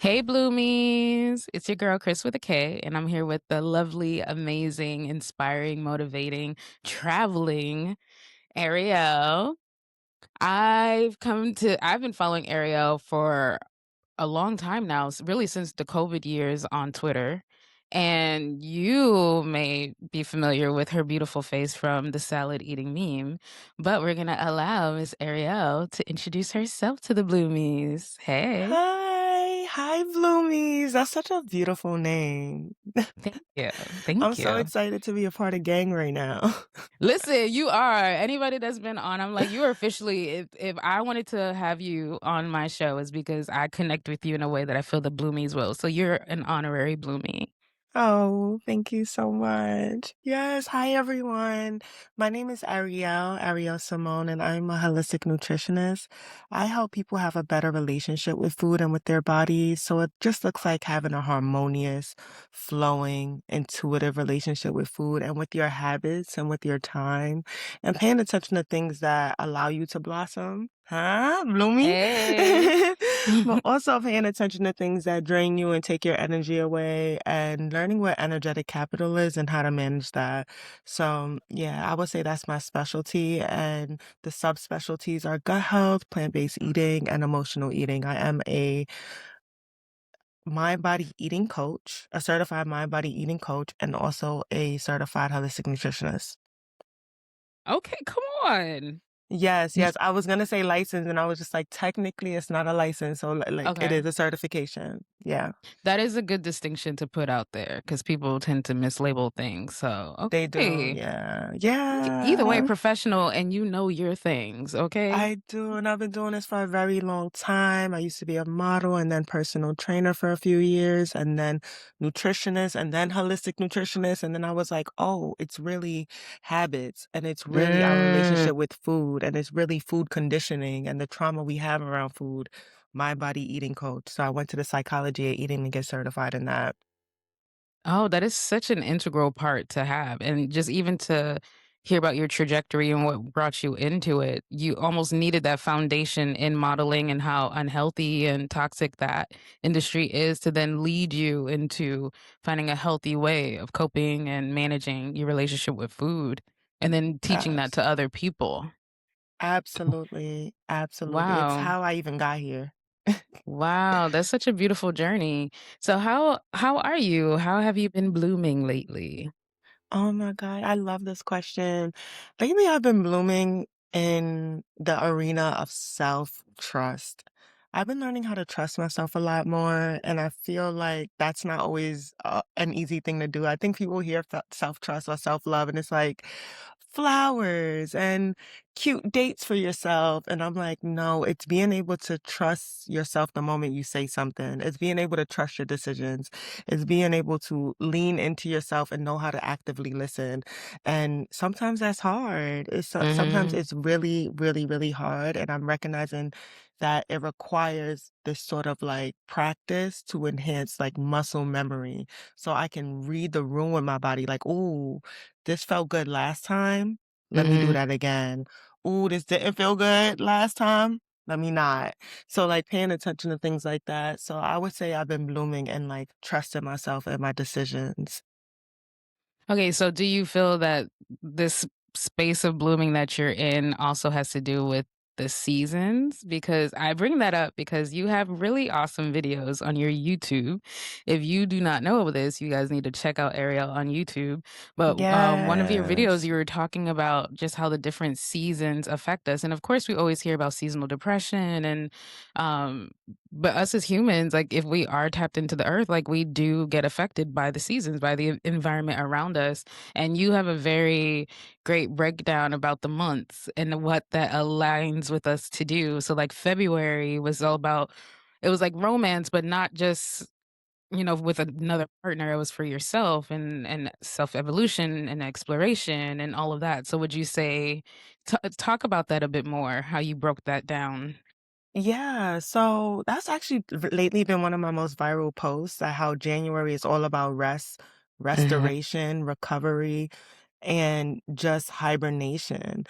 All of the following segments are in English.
Hey, Bloomies. It's your girl, Chris with a K, and I'm here with the lovely, amazing, inspiring, motivating, traveling Arielle. I've been following Arielle for a long time now, really since the COVID years on Twitter. And you may be familiar with her beautiful face from the salad eating meme, but we're going to allow Miss Arielle to introduce herself to the Bloomies. Hey. Hi, Bloomies. That's such a beautiful name. Thank you. I'm Thank so you. excited to be a part of gang right now. Listen, you are. Anybody that's been on, I'm like, you are officially if I wanted to have you on my show is because I connect with you in a way that I feel the Bloomies will. So you're an honorary Bloomie. Oh, thank you so much. Yes, hi everyone. My name is Arielle Simone, and I'm a holistic nutritionist. I help people have a better relationship with food and with their bodies. So it just looks like having a harmonious, flowing, intuitive relationship with food and with your habits and with your time and paying attention to things that allow you to blossom. Huh? Bloomy? Hey. But also paying attention to things that drain you and take your energy away and learning what energetic capital is and how to manage that. So, yeah, I would say that's my specialty. And the subspecialties are gut health, plant-based eating, and emotional eating. I am a mind body eating coach, a certified mind body eating coach, and also a certified holistic nutritionist. Okay, come on. Yes, yes. I was gonna say license, and I was just like, technically, it's not a license, so like, it Okay. is a certification. Yeah. That is a good distinction to put out there because people tend to mislabel things. So, They do, okay. yeah. Either way, Yeah, professional and you know your things, okay? I do, and I've been doing this for a very long time. I used to be a model and then personal trainer for a few years, and then nutritionist, and then holistic nutritionist, and then I was like, "Oh, it's really habits, and it's really our Mm. relationship with food, and it's really food conditioning and the trauma we have around food." My body eating coach. So I went to the psychology of eating to get certified in that. Oh, that is such an integral part to have, and just even to hear about your trajectory and what brought you into it, you almost needed that foundation in modeling and how unhealthy and toxic that industry is to then lead you into finding a healthy way of coping and managing your relationship with food, and then teaching that Abs to other people. Absolutely, absolutely. It's Wow. how I even got here. Wow, that's such a beautiful journey. So how are you? How have you been blooming lately? Oh my God, I love this question. Lately, I've been blooming in the arena of self-trust. I've been learning how to trust myself a lot more, and I feel like that's not always an easy thing to do. I think people hear self-trust or self-love, and it's like flowers and cute dates for yourself. And I'm like, no, it's being able to trust yourself the moment you say something. It's being able to trust your decisions. It's being able to lean into yourself and know how to actively listen. And sometimes that's hard. Sometimes Mhm. it's really, really, really hard. And I'm recognizing that it requires this sort of like practice to enhance like muscle memory. So I can read the room with my body, like, ooh, this felt good last time. Let me do Mhm. that again. Ooh, this didn't feel good last time. Let me not. So like paying attention to things like that. So I would say I've been blooming and like trusting myself and my decisions. Okay, so do you feel that this space of blooming that you're in also has to do with the seasons? Because I bring that up because you have really awesome videos on your YouTube. If you do not know this, you guys need to check out Ariel on YouTube. But one of your videos, Yes. you were talking about just how the different seasons affect us. And of course, we always hear about seasonal depression and um, but us as humans, like if we are tapped into the earth, like we do get affected by the seasons, by the environment around us. And you have a very great breakdown about the months and what that aligns with us to do. So like February was all about it was like romance, but not just with another partner. It was for yourself and self evolution and exploration and all of that. So would you say talk about that a bit more? How you broke that down? Yeah, so that's actually lately been one of my most viral posts, how January is all about rest, Hmm. restoration, recovery, and just hibernation.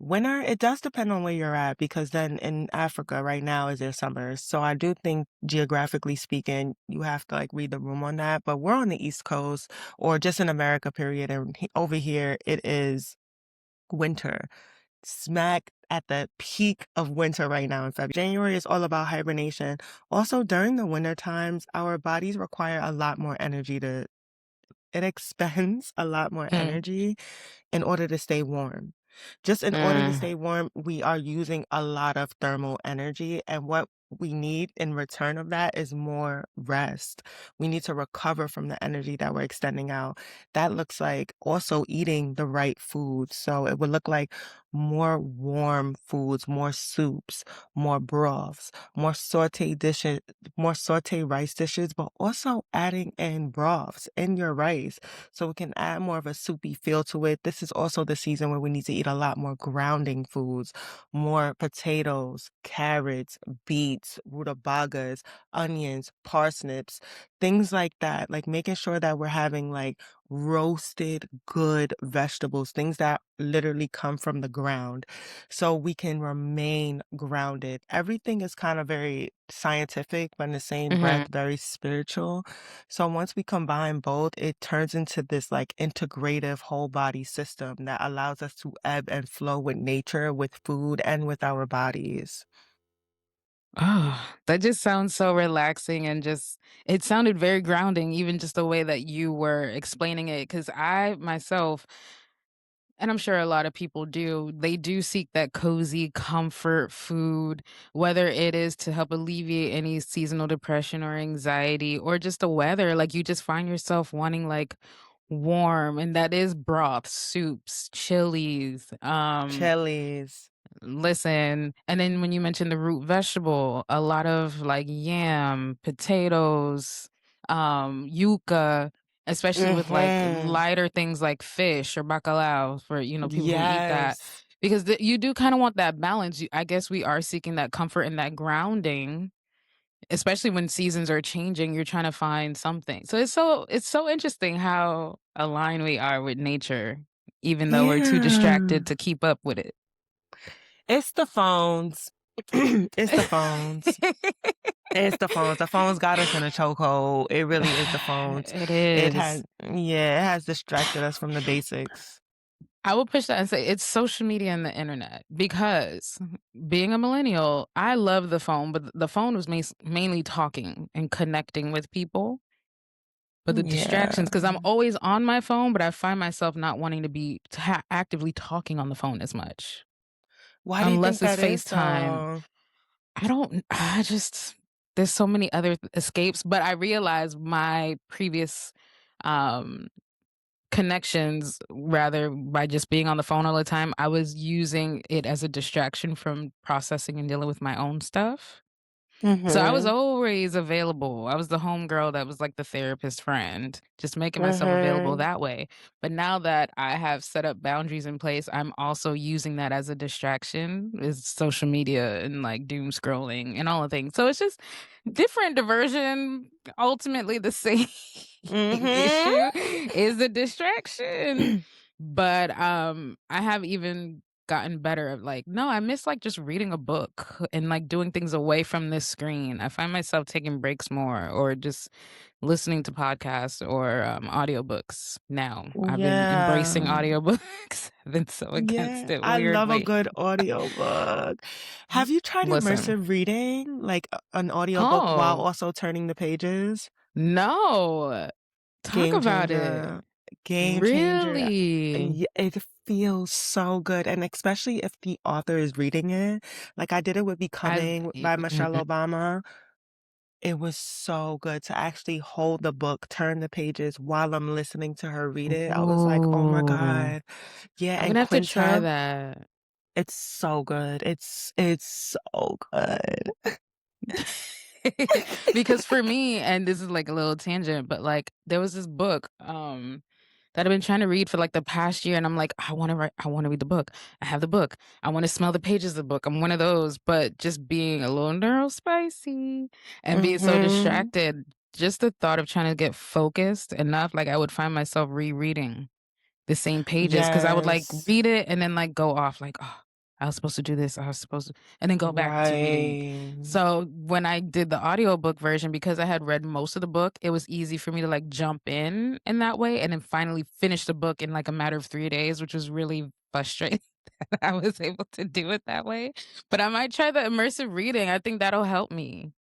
Winter, it does depend on where you're at because then in Africa right now is their summer. So I do think geographically speaking, you have to like read the room on that. But we're on the East Coast or just in America, period. And over here it is winter, smack at the peak of winter right now in February. January is all about hibernation. Also, during the winter times, our bodies require a lot more energy to it expends a lot more Mm, energy in order to stay warm. Just in order to mm. stay warm, we are using a lot of thermal energy, and what we need in return of that is more rest. We need to recover from the energy that we're extending out. That looks like also eating the right foods. So it would look like more warm foods, more soups, more broths, more sauteed dishes, more sauteed rice dishes, but also adding in broths in your rice so we can add more of a soupy feel to it. This is also the season where we need to eat a lot more grounding foods, more potatoes, carrots, beets, rutabagas, onions, parsnips, things like that. Like making sure that we're having like roasted good vegetables, things that literally come from the ground so we can remain grounded. Everything is kind of very scientific, but in the same breath, Mhm. very spiritual. So once we combine both, it turns into this like integrative whole body system that allows us to ebb and flow with nature, with food, and with our bodies. Oh, that just sounds so relaxing and just it sounded very grounding, even just the way that you were explaining it. Because I myself, and I'm sure a lot of people do, they do seek that cozy comfort food, whether it is to help alleviate any seasonal depression or anxiety or just the weather. Like you just find yourself wanting like warm, and that is broth, soups, chilies. Chilies. Listen, and then when you mentioned the root vegetable, a lot of like yam, potatoes, yuca, especially with like Mm-hmm. lighter things like fish or bacalao for, people who eat that. Yes. Because you do kind of want that balance. I guess we are seeking that comfort and that grounding, especially when seasons are changing. You're trying to find something. So it's so interesting how aligned we are with nature, even though we're too distracted Yeah. to keep up with it. It's the phones. It's the phones. It's the phones. The phones got us in a chokehold. It really is the phones. It It has, is. yeah, it has distracted us from the basics. I will push that and say it's social media and the internet because being a millennial, I love the phone, but the phone was mainly talking and connecting with people. But the Yeah. distractions, because I'm always on my phone, but I find myself not wanting to be actively talking on the phone as much, Why do you think unless it's that is FaceTime. so? I just, there's so many other escapes, but I realize my previous, um, connections rather by just being on the phone all the time, I was using it as a distraction from processing and dealing with my own stuff. So I was Mhm. always available. I was the homegirl that was like the therapist friend, just making myself available Mhm. that way. But now that I have set up boundaries in place, I'm also using that as a distraction, is social media and like doom scrolling and all the things. So it's just different diversion, ultimately the same Mhm. issue is the distraction. But I have even gotten better at like, no, I miss like just reading a book and like doing things away from this screen. I find myself taking breaks more or just listening to podcasts or audiobooks now. I've been embracing Yeah. audiobooks. I've been so against Yeah. it I love a weirdly. good audiobook. Have you tried Listen. immersive reading, like an audiobook while Oh, also turning the pages? no. Talk Game about it. changer. Game changer. Really? It feels so good, and especially if the author is reading it. Like, I did it with I've Becoming by Michelle Obama. It was so good to actually hold the book, turn the pages while I'm listening to her read it. I was like, "Oh my Ooh. god." Yeah, I'm and gonna have to try Quinta, that. it's so good. It's so good. Because for me, and this is like a little tangent, but like there was this book that I've been trying to read for like the past year, and I'm like, I want to read the book. I have the book. I want to smell the pages of the book. I'm one of those, but just being a little neurospicy and being so Mhm. distracted, just the thought of trying to get focused enough, like I would find myself rereading the same pages because I would like Yes. read it and then like go off like, oh. I was supposed to do this, I was supposed to, and then go back to reading. Right. So when I did the audiobook version, because I had read most of the book, it was easy for me to like jump in that way and then finally finish the book in like a matter of 3 days, which was really frustrating that I was able to do it that way. But I might try the immersive reading. I think that'll help me.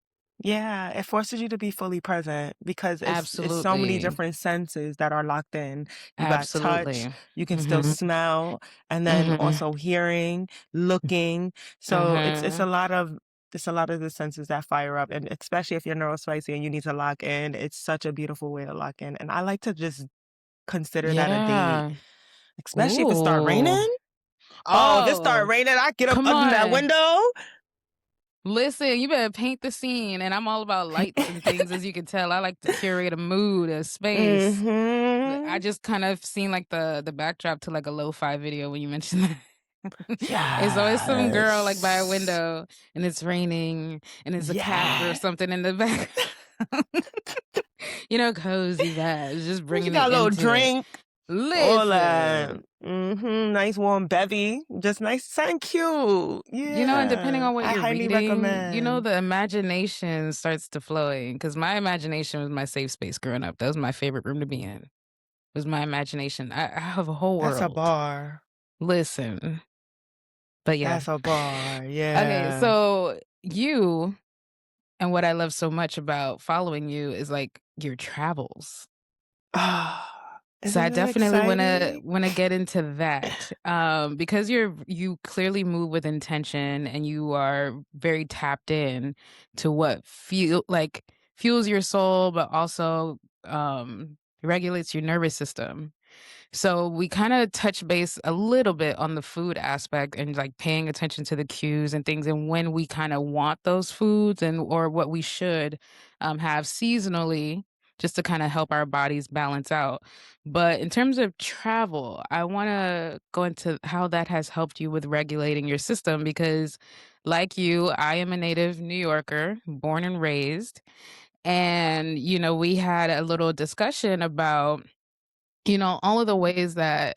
Yeah, it forces you to be fully present because it's so many Absolutely. different senses that are locked in. You got touch, Absolutely. you can still Mhm. smell, and then Mhm. also hearing, looking. So Mhm. it's a lot of the senses that fire up, and especially if you're neurospicy and you need to lock in, it's such a beautiful way to lock in. And I like to just consider that a date, Yeah. especially if it start Ooh. raining. Oh, if it start Oh, raining, I get up come under that on. window. Listen, you better paint the scene, and I'm all about lights and things, as you can tell. I like to curate a mood, a space. I Mhm. just kind of seen, like, the backdrop to, like, a lo-fi video when you mentioned that. It's always some girl, like, by a Yes. window, and it's raining, and there's a cat or Yeah. something in the back. Cozy vibes, just She bringing it got a little into it. drink, all that. Listen. Nice warm bevy. Just nice and cute. And depending Yeah. on what I you're highly reading, recommend. the imagination starts to flowing. Because my imagination was my safe space growing up. That was my favorite room to be in, was my imagination. I have a whole That's a world. bar. Listen, but yeah. That's a bar. Okay, Yeah. so you and what I love so much about following you is, like, your travels. Ah, So I isn't it definitely wanna exciting? wanna get into that, because you clearly move with intention and you are very tapped in to what fuels your soul, but also, regulates your nervous system. So we kind of touch base a little bit on the food aspect and like paying attention to the cues and things and when we kind of want those foods and or what we should have seasonally just to kind of help our bodies balance out. But in terms of travel, I want to go into how that has helped you with regulating your system because like you, I am a native New Yorker, born and raised. And, we had a little discussion about all of the ways that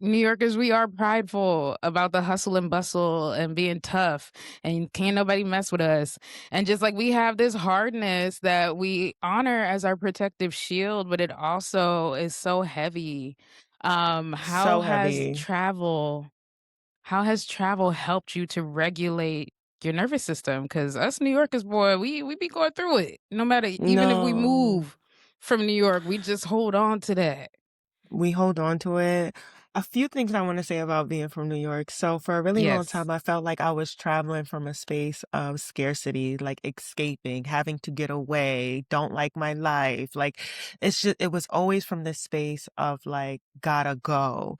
New Yorkers, we are prideful about the hustle and bustle and being tough and can't nobody mess with us. And just like we have this hardness that we honor as our protective shield, but it also is so heavy. So heavy. How has travel helped you to regulate your nervous system? Because us New Yorkers, boy, we be going through it. No matter, even if we No. move from New York, we just hold on to that. We hold on to it. A few things I want to say about being from New York. So for a really long Yes. time, I felt like I was traveling from a space of scarcity, like escaping, having to get away, don't like my life. Like it was always from this space of like, gotta go.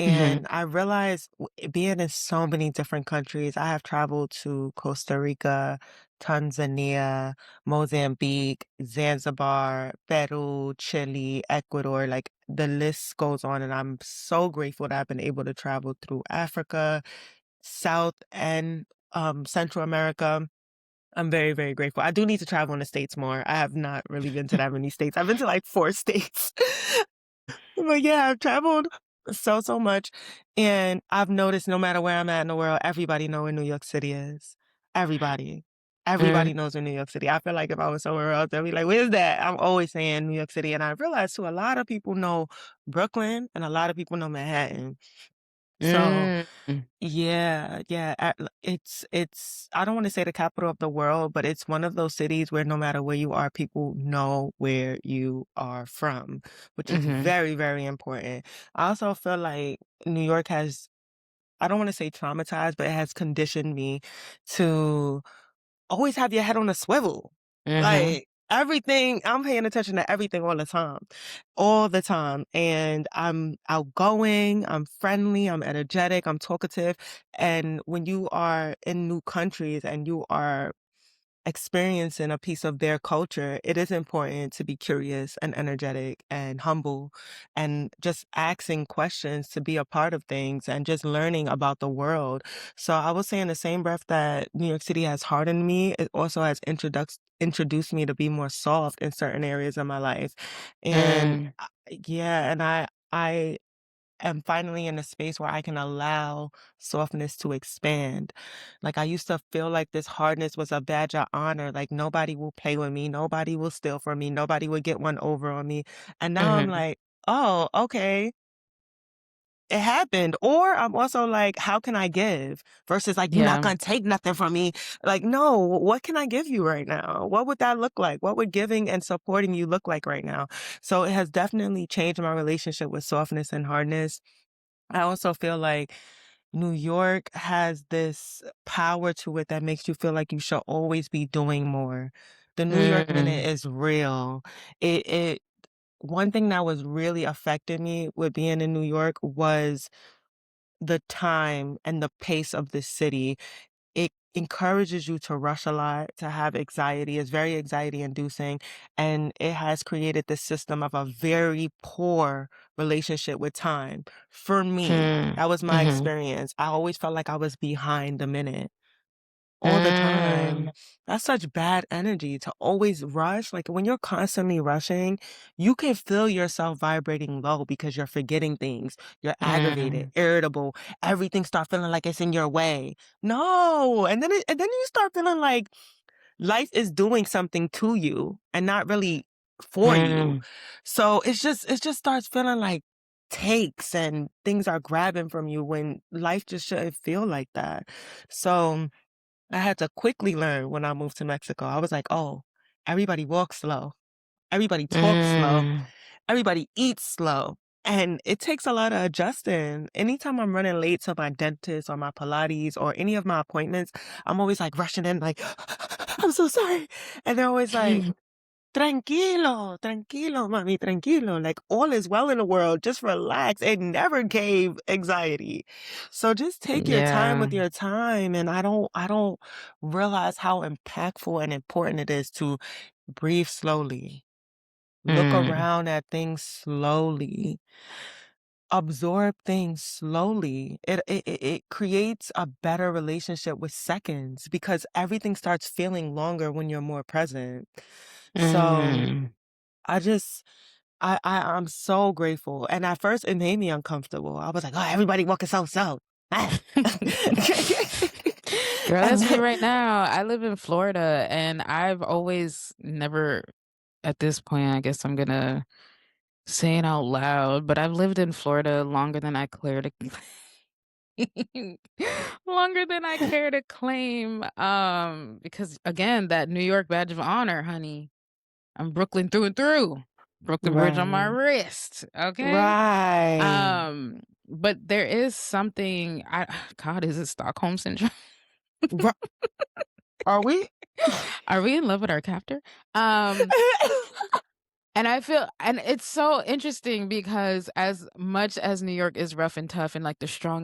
Mhm. And I realized being in so many different countries, I have traveled to Costa Rica, Tanzania, Mozambique, Zanzibar, Peru, Chile, Ecuador, like the list goes on. And I'm so grateful that I've been able to travel through Africa, South and Central America. I'm very, very grateful. I do need to travel in the States more. I have not really been to that many states. I've been to like 4 states. But yeah, I've traveled so, so much. And I've noticed no matter where I'm at in the world, everybody know where New York City is. Everybody. Mm, Everybody knows where New York City. I feel like if I was somewhere else, they'd be like, "Where's that?" I'm always saying New York City. And I realized too, a lot of people know Brooklyn and a lot of people know Manhattan. So mm, yeah, yeah, it's I don't wanna say the capital of the world, but it's one of those cities where no matter where you are, people know where you are from, which is mhm, very, very important. I also feel like New York has I don't wanna say traumatized, but it has conditioned me to always have your head on a swivel. mhm, Like, everything I'm paying attention to everything all the time, and I'm outgoing, I'm friendly, I'm energetic, I'm talkative, and when you are in new countries and you are experiencing a piece of their culture, it is important to be curious and energetic and humble and just asking questions to be a part of things and just learning about the world. So I would say in the same breath that New York City has hardened me, it also has introduced me to be more soft in certain areas of my life. And mm, yeah, and I am finally in a space where I can allow softness to expand. Like, I used to feel like this hardness was a badge of honor, like, nobody will play with me, nobody will steal from me, nobody will get one over on me, and now I'm Mhm. like, "Oh, okay, it happened," or I'm also like, "How can I give?" Versus like, "You're not Yeah. gonna take nothing from me." Like, no, what can I give you right now? What would that look like? What would giving and supporting you look like right now? So it has definitely changed my relationship with softness and hardness. I also feel like New York has this power to it that makes you feel like you should always be doing more. The New York minute Mm. is real. It one thing that was really affected me with being in New York was the time and the pace of the city. It encourages you to rush a lot, to have anxiety. It's very anxiety inducing, and it has created this system of a very poor relationship with time. For me, Mm. that was my Mhm. experience. I always felt like I was behind the minute all the time. Mm. That's such bad energy to always rush. Like when you're constantly rushing, you can feel yourself vibrating low because you're forgetting things. You're aggravated, Mm. irritable. Everything start feeling like it's in your way. No, and then you start feeling like life is doing something to you and not really for you. Mm. So it just starts feeling like takes and things are grabbing from you when life just shouldn't feel like that. So I had to quickly learn when I moved to Mexico. I was like, "Oh, everybody walks slow. Everybody talks slow. Mm. Everybody eats slow." And it takes a lot of adjusting. Anytime I'm running late to my dentist or my Pilates or any of my appointments, I'm always like rushing in like, "I'm so sorry." And they're always like, "Tranquilo, tranquilo, mami, tranquilo." Like all is well in the world. Just relax. It never gave anxiety. So just take your time Yeah. with your time. And I don't realize how impactful and important it is to breathe slowly. Look Mm. around at things slowly. Absorb things slowly. It creates a better relationship with seconds because everything starts feeling longer when you're more present. So Mm. I just I'm so grateful, and at first, it made me uncomfortable. I was like, "Oh, everybody walking so slow." Ah. Girl, And that's me then right now. I live in Florida, and I've always never at this point, I guess I'm gonna say it out loud, but I've lived in Florida longer than I care to longer than I care to claim, because again, that New York badge of honor, honey. I'm Brooklyn through and through. Brooklyn Bridge on my Right. wrist, okay? Right. But there is something God, is it Stockholm syndrome? Ri Are we? Are we in love with our captor? Um, and I feel and it's so interesting because as much as New York is rough and tough and like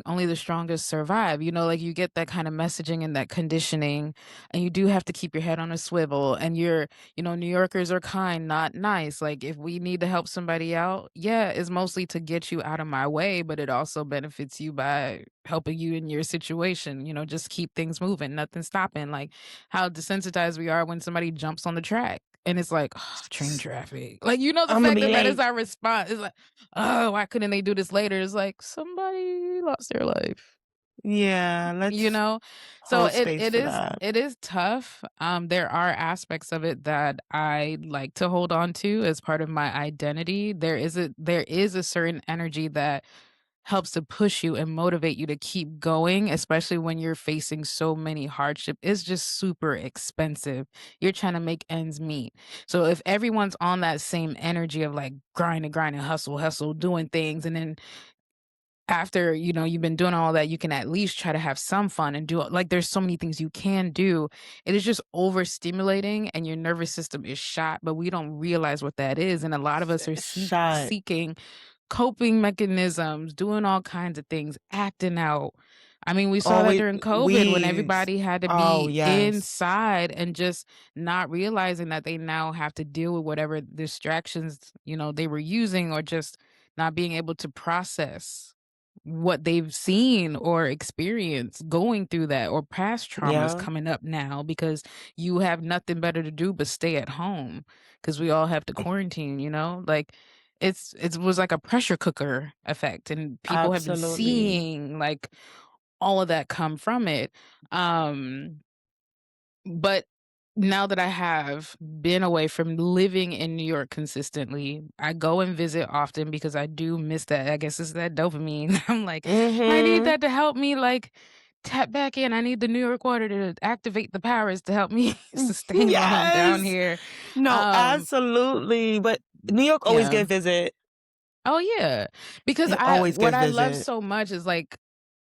only the strongest survive, like you get that kind of messaging and that conditioning, and you do have to keep your head on a swivel. And New Yorkers are kind, not nice. Like if we need to help somebody out, yeah, it's mostly to get you out of my way, but it also benefits you by helping you in your situation, just keep things moving, nothing stopping. Like how desensitized we are when somebody jumps on the track. And it's like, "Oh, train traffic." Like, the Imma fact be that that is late. our response. It's like, "Oh, why couldn't they do this later?" It's like, somebody lost their life, Yeah, you let's know? So hold it space it for is that. it is tough. There are aspects of it that I like to hold on to as part of my identity. There is a certain energy that helps to push you and motivate you to keep going, especially when you're facing so many hardship. It's just super expensive. You're trying to make ends meet. So if everyone's on that same energy of like grind and hustle, hustle, doing things, and then after you've been doing all that, you can at least try to have some fun and do like there's so many things you can do. It is just overstimulating and your nervous system is shot, but we don't realize what that is. And a lot of us are Shot. seeking coping mechanisms, doing all kinds of things, acting out. I mean, we saw that Always during COVID when weeds. everybody had to Oh, be yes. inside and just not realizing that they now have to deal with whatever distractions, they were using, or just not being able to process what they've seen or experienced going through that, or past traumas Yeah. coming up now because you have nothing better to do but stay at home because we all have to quarantine, like it was like a pressure cooker effect, and people have been Absolutely. seeing, like, all of that come from it. Um, but now that I have been away from living in New York consistently, I go and visit often because I do miss that. I guess it's that dopamine. I'm like, I need Mhm. that to help me, like, tap back in. I need the New York water to activate the powers to help me sustain while I'm down Yes. here. No, Um, absolutely, but New York always yeah. get visit. Oh, yeah. Because It I always what gets I love visit. so much is, like,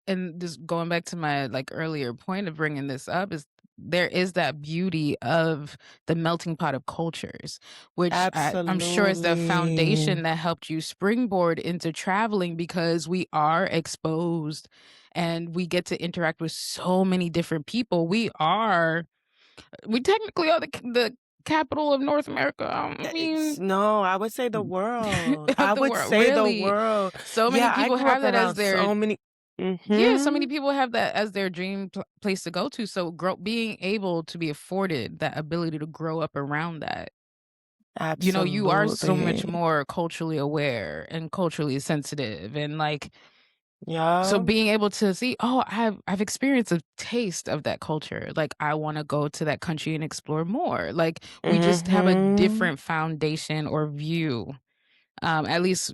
and just going back to my, like, earlier point of bringing this up is there is that beauty of the melting pot of cultures, which I'm sure is the Absolutely. foundation that helped you springboard into traveling because we are exposed and we get to interact with so many different people. We technically are the capital of North America. I It's mean, no, I would say the world. I of the would world, say the really. world. So many Yeah, I people grew have up that as around their so many. yeah, so many Mhm. people have that as their dream place to go to. So being able to be afforded that ability to grow up around that, you are so much Absolutely. more culturally aware and culturally sensitive, and like so Yeah. being able to see, oh, I've experienced a taste of that culture. Like I want to go to that country and explore more. Like we just have a Mhm. different foundation or view, at least,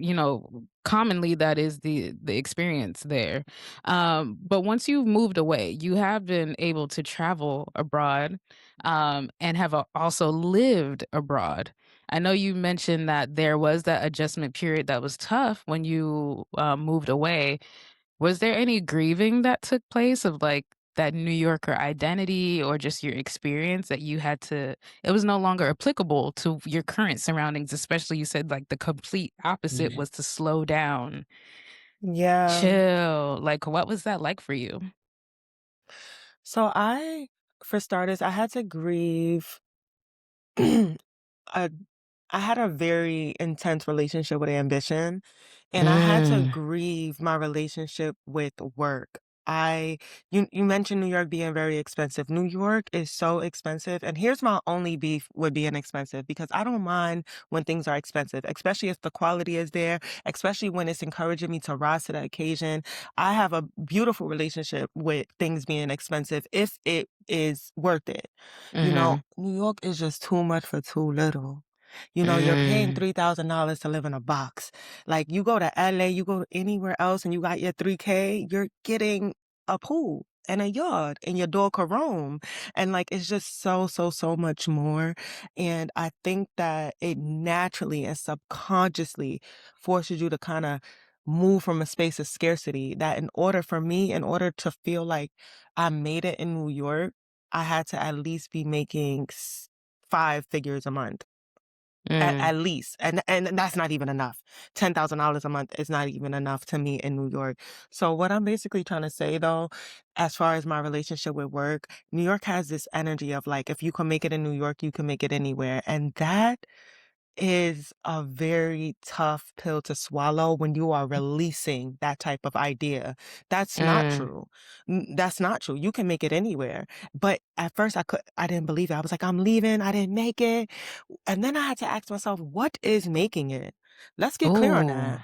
commonly that is the experience there. But once you've moved away, you have been able to travel abroad, and have also lived abroad. I know you mentioned that there was that adjustment period that was tough when you moved away. Was there any grieving that took place of, like, that New Yorker identity or just your experience that you had to it was no longer applicable to your current surroundings, especially you said, like, the complete opposite was to slow down, Yeah. chill, like, what was that like for you? So for starters, I had to grieve a I had a very intense relationship with ambition, and I had to Mm, grieve my relationship with work. You mentioned New York being very expensive. New York is so expensive, and here's my only beef with being expensive because I don't mind when things are expensive, especially if the quality is there, especially when it's encouraging me to rise to the occasion. I have a beautiful relationship with things being expensive if it is worth it. mhm, New York is just too much for too little. You're paying mm, $3,000 to live in a box. Like, you go to LA, you go anywhere else, and you got your 3K, you're getting a pool and a yard, and your dog can roam. And, like, it's just so, so, so much more. And I think that it naturally and subconsciously forces you to kind of move from a space of scarcity that in order to feel like I made it in New York, I had to at least be making 5 figures a month, mm, at least, and that's not even enough. $10,000 a month is not even enough to me in New York. So what I'm basically trying to say though, as far as my relationship with work, New York has this energy of like, if you can make it in New York, you can make it anywhere, and that is a very tough pill to swallow when you are releasing that type of idea. That's not mm. true. That's not true. You can make it anywhere. But at first I didn't believe it. I was like, I'm leaving. I didn't make it. And then I had to ask myself, what is making it? Let's get clear on Ooh, that.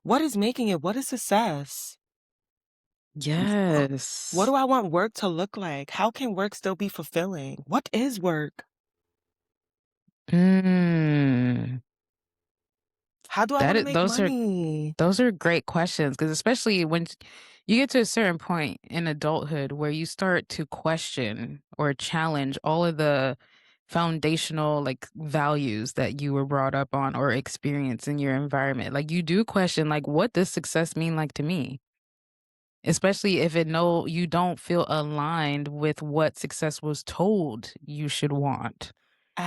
What is making it? What is success? What yes. do I want work to look like? How can work still be fulfilling? What is work? Mm. How do I That want to is make money? those are great questions because especially when you get to a certain point in adulthood where you start to question or challenge all of the foundational like values that you were brought up on or experience in your environment. Like you do question like what does success mean like to me? Especially if you don't feel aligned with what success was told you should want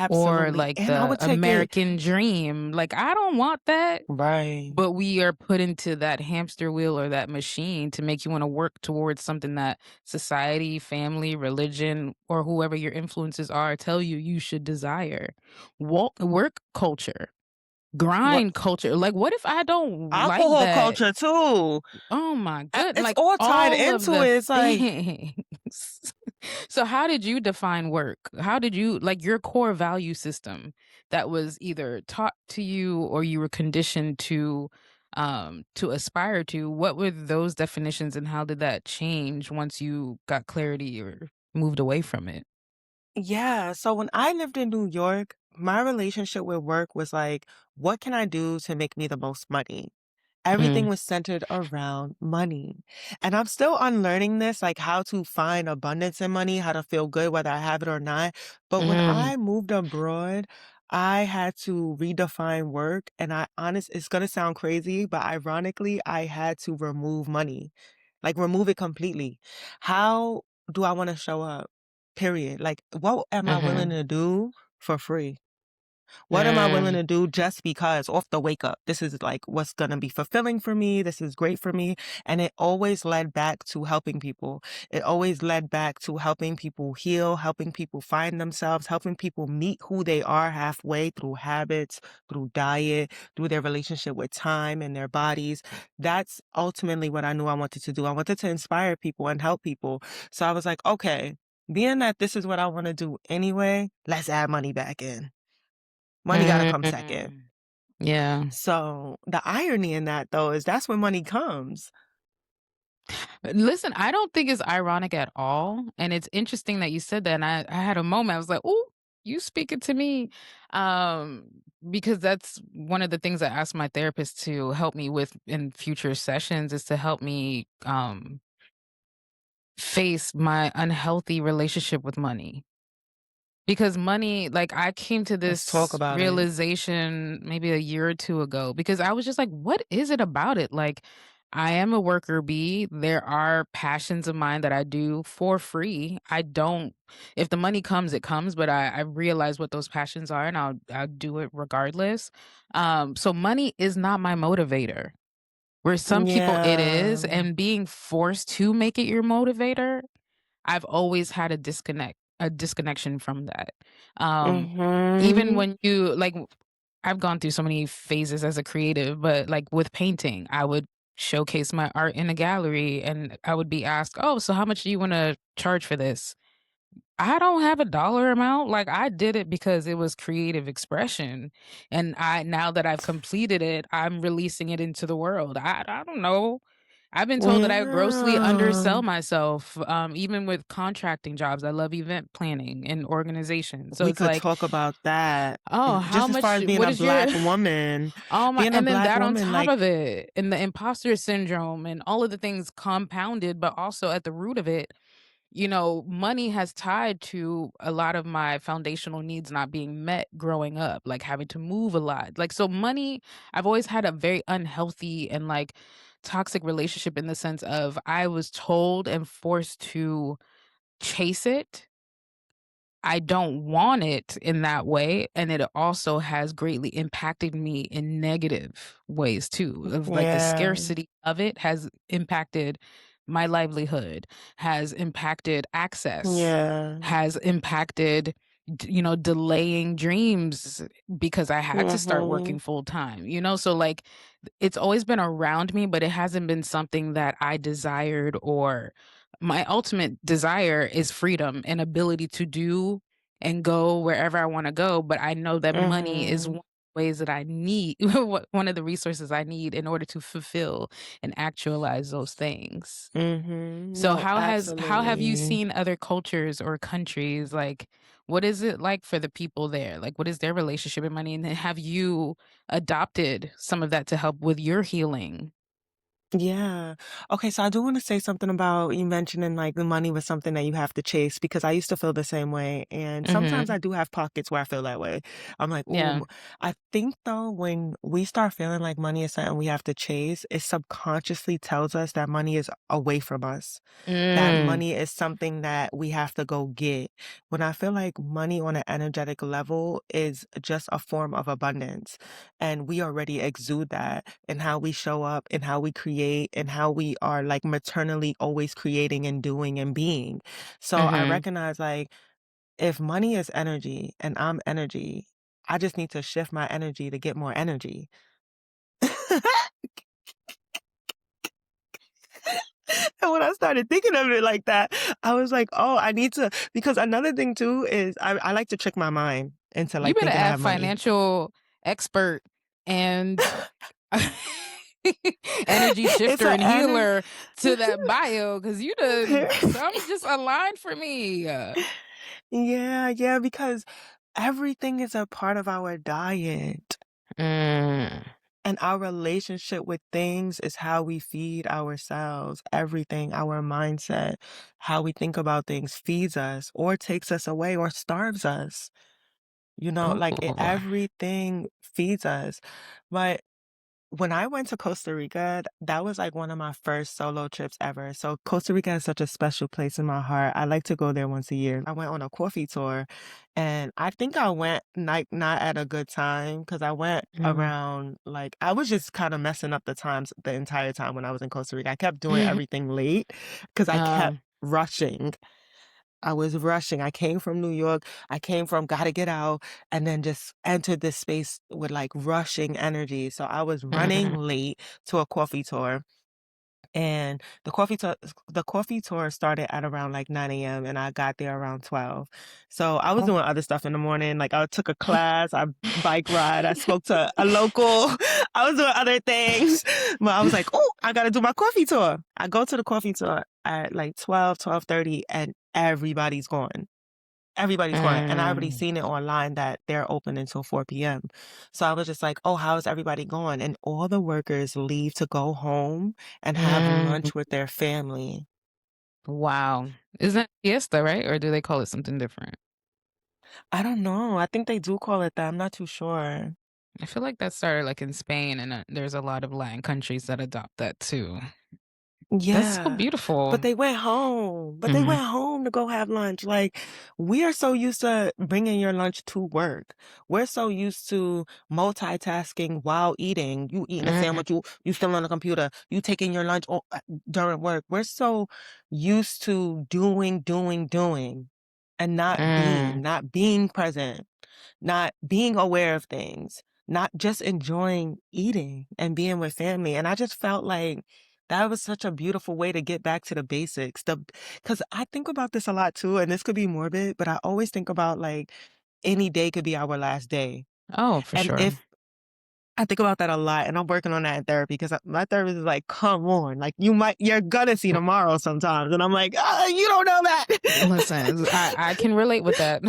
or Absolutely. like And I the would take it American dream. Like I don't want that. right. But we are put into that hamster wheel or that machine to make you wanna work towards something that society, family, religion, or whoever your influences are tell you you should desire. Work culture, What grind culture, like, what if I don't like alcohol that? culture too. Oh my good It's like, all tied all of into the it. It's like things. So how did you define work? How did you like, your core value system that was either taught to you or you were conditioned to aspire to, what were those definitions and how did that change once you got clarity or moved away from it? Yeah, so when I lived in New York, my relationship with work was like, what can I do to make me the most money? Everything Mm, was centered around money. And I'm still unlearning this, like how to find abundance in money, how to feel good whether I have it or not. But when mm, I moved abroad, I had to redefine work. And it's going to sound crazy, but ironically, I had to remove money, like remove it completely. How do I want to show up? Period. Like, what am I willing mhm, to do for free? What am I willing mm, to do just because off the wake up? This is like what's going to be fulfilling for me. This is great for me. And it always led back to helping people. It always led back to helping people heal, helping people find themselves, helping people meet who they are halfway through habits, through diet, through their relationship with time and their bodies. That's ultimately what I knew I wanted to do. I wanted to inspire people and help people. So I was like, okay, being that this is what I want to do anyway, let's add money back in. Money gotta come second. mm. Yeah. So, the irony in that though is that's when money comes. Listen, I don't think it's ironic at all, and it's interesting that you said that, and I had a moment, I was like, "Ooh, you speaking to me," um, because that's one of the things I asked my therapist to help me with in future sessions is to help me, face my unhealthy relationship with money. Because money like, I came to Let's talk this about it. realization maybe a year or 2 ago because I was just like, "What is it about it?" Like, I am a worker bee. There are passions of mine that I do for free. I don't if the money comes, it comes, but I realize what those passions are, and I'll do it regardless. So money is not my motivator. Where some people it Yeah. is, and being forced to make it your motivator I've always had a disconnection from that. Um, Even Mhm. when you like, I've gone through so many phases as a creative, but like with painting, I would showcase my art in a gallery and I would be asked, "Oh, so how much do you want to charge for this?" I don't have a dollar amount. Like I did it because it was creative expression. And I now that I've completed it, I'm releasing it into the world. I don't know. I've been told that I grossly Yeah. undersell myself, even with contracting jobs. I love event planning and organization. So We it's could like, talk about that. oh, how Just as far much as being what a is your black woman, oh my being a and then black that on woman, top like of it, and the imposter syndrome and all of the things compounded, but also at the root of it, money has tied to a lot of my foundational needs not being met growing up, like having to move a lot. Like, so money, I've always had a very unhealthy and like toxic relationship in the sense of I was told and forced to chase it. I don't want it in that way, and it also has greatly impacted me in negative ways too, of like the yeah. scarcity of it has impacted my livelihood, has impacted access, Yeah. has impacted delaying dreams because I had to start Mhm. working full time, so like it's always been around me, but it hasn't been something that I desired or my ultimate desire is freedom and ability to do and go wherever I wanna go, but I know that money is one Mhm. of the ways that I need one of the resources I need in order to fulfill and actualize those things. Mhm. So No, how have you absolutely. seen other cultures or countries, like, what is it like for the people there? Like, what is their relationship with money? And then have you adopted some of that to help with your healing? Yeah. Okay, so I do want to say something about you mentioning like the money was something that you have to chase because I used to feel the same way. And sometimes Mhm. I do have pockets where I feel that way. I'm like, Yeah. ooh, I think though, when we start feeling like money is something we have to chase, it subconsciously tells us that money is away from us, that Mm. money is something that we have to go get. When I feel like money on an energetic level is just a form of abundance, and we already exude that in how we show up and how we create and how we are like maternally always creating and doing and being. So I Mhm. recognize like if money is energy and I'm energy, I just need to shift my energy to get more energy. And when I started thinking of it like that, I was like, "Oh, I need to," because another thing too is I like to trick my mind into, You like, better thinking I add have money. financial expert and energy It's shifter a and ener healer to that bio, because you done some just aligned for me. Yeah, yeah, because everything is a part of our diet, Mm. and our relationship with things is how we feed ourselves. Everything, our mindset, how we think about things feeds us or takes us away or starves us. Like, Ooh. everything feeds us. But when I went to Costa Rica, that was like one of my first solo trips ever. So Costa Rica is such a special place in my heart. I like to go there once a year. I went on a coffee tour, and I think I went like not at a good time because I went Mm. around like I was just kind of messing up the times the entire time when I was in Costa Rica. I kept doing everything late because I kept Um, rushing. I was rushing. I came from New York. I came from gotta get out and then just entered this space with like rushing energy. So I was running mhm, late to a coffee tour. And the coffee tour started at around like 9 a.m. and I got there around 12. So I was oh. doing other stuff in the morning. Like I took a class, I bike ride, I spoke to a local, I was doing other things. But I was like, oh, I gotta do my coffee tour. I go to the coffee tour at like 12:30, and everybody's gone. Everybody's gone, and I already Mm, seen it online that they're open until 4 p.m. So I was just like, "Oh, how is everybody going?" And all the workers leave to go home and have mm, lunch with their family. wow. Isn't that fiesta, right? Or do they call it something different? I don't know. I think they do call it that. I'm not too sure. I feel like that started like in Spain, and there's a lot of Latin countries that adopt that too. That's so Yeah, beautiful. but they went home. But they Mhm, went home to go have lunch. Like, we are so used to bringing your lunch to work. We're so used to multitasking while eating. You eating a mm, sandwich, you still on the computer, you taking your lunch during work. We're so used to doing, and mm, not being present, not being aware of things, not just enjoying eating and being with family. And I just felt like that was such a beautiful way to get back to the basics. Because I think about this a lot too, and this could be morbid, but I always think about like any day could be our last day. oh, for And sure. if I think about that a lot, and I'm working on that in therapy because my therapist is like, come on, like you're gonna see L tomorrow sometimes. And I'm like, you don't know that. Listen, I can relate with that.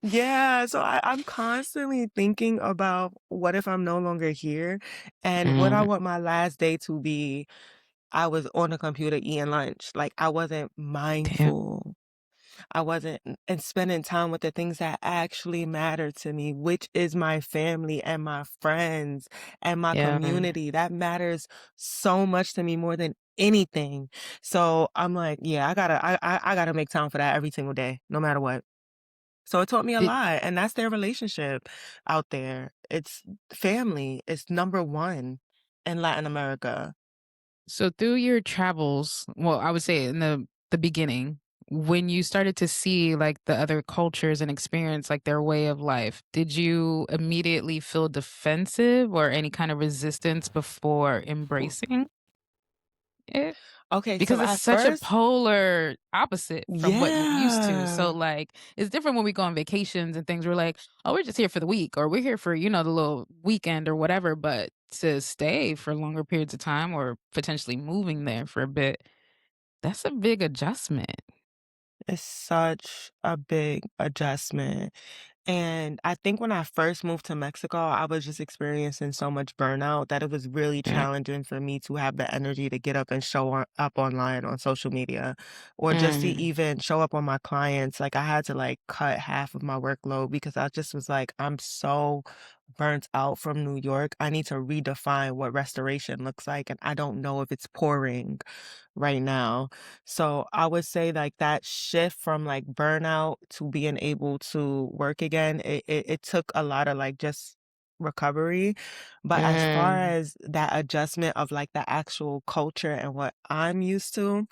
Yeah, so I'm constantly thinking about what if I'm no longer here and what I Mm, want my last day to be. I was on the computer eating lunch. Like I wasn't damn, mindful. I wasn't and spending time with the things that actually matter to me, which is my family and my friends and my yeah. community. That matters so much to me more than anything. So I'm like, yeah, I gotta make time for that every single day, no matter what. So it taught me a Did lot, and that's their relationship out there. It's family. It's number one in Latin America. so through your travels, well, I would say in the beginning, when you started to see, like, the other cultures and experience, like, their way of life, did you immediately feel defensive or any kind of resistance before embracing it? Okay, so Because it's at such a first, polar opposite from what you're used to. So, yeah, like, it's different when we go on vacations and things. We're like, "Oh, we're just here for the week," or "We're here for, the little weekend," or whatever, but to stay for longer periods of time or potentially moving there for a bit, that's a big adjustment. it's such a big adjustment. And I think when I first moved to Mexico, I was just experiencing so much burnout that it was really Mm, challenging for me to have the energy to get up and up online on social media or just to mm, even show up on my clients. Like I had to like cut half of my workload because I just was like, I'm so burnt out from New York. I need to redefine what restoration looks like. And I don't know if it's pouring right now. So I would say like that shift from like burnout to being able to work again, it took a lot of like just recovery. But as far Mm, as that adjustment of like the actual culture and what I'm used to,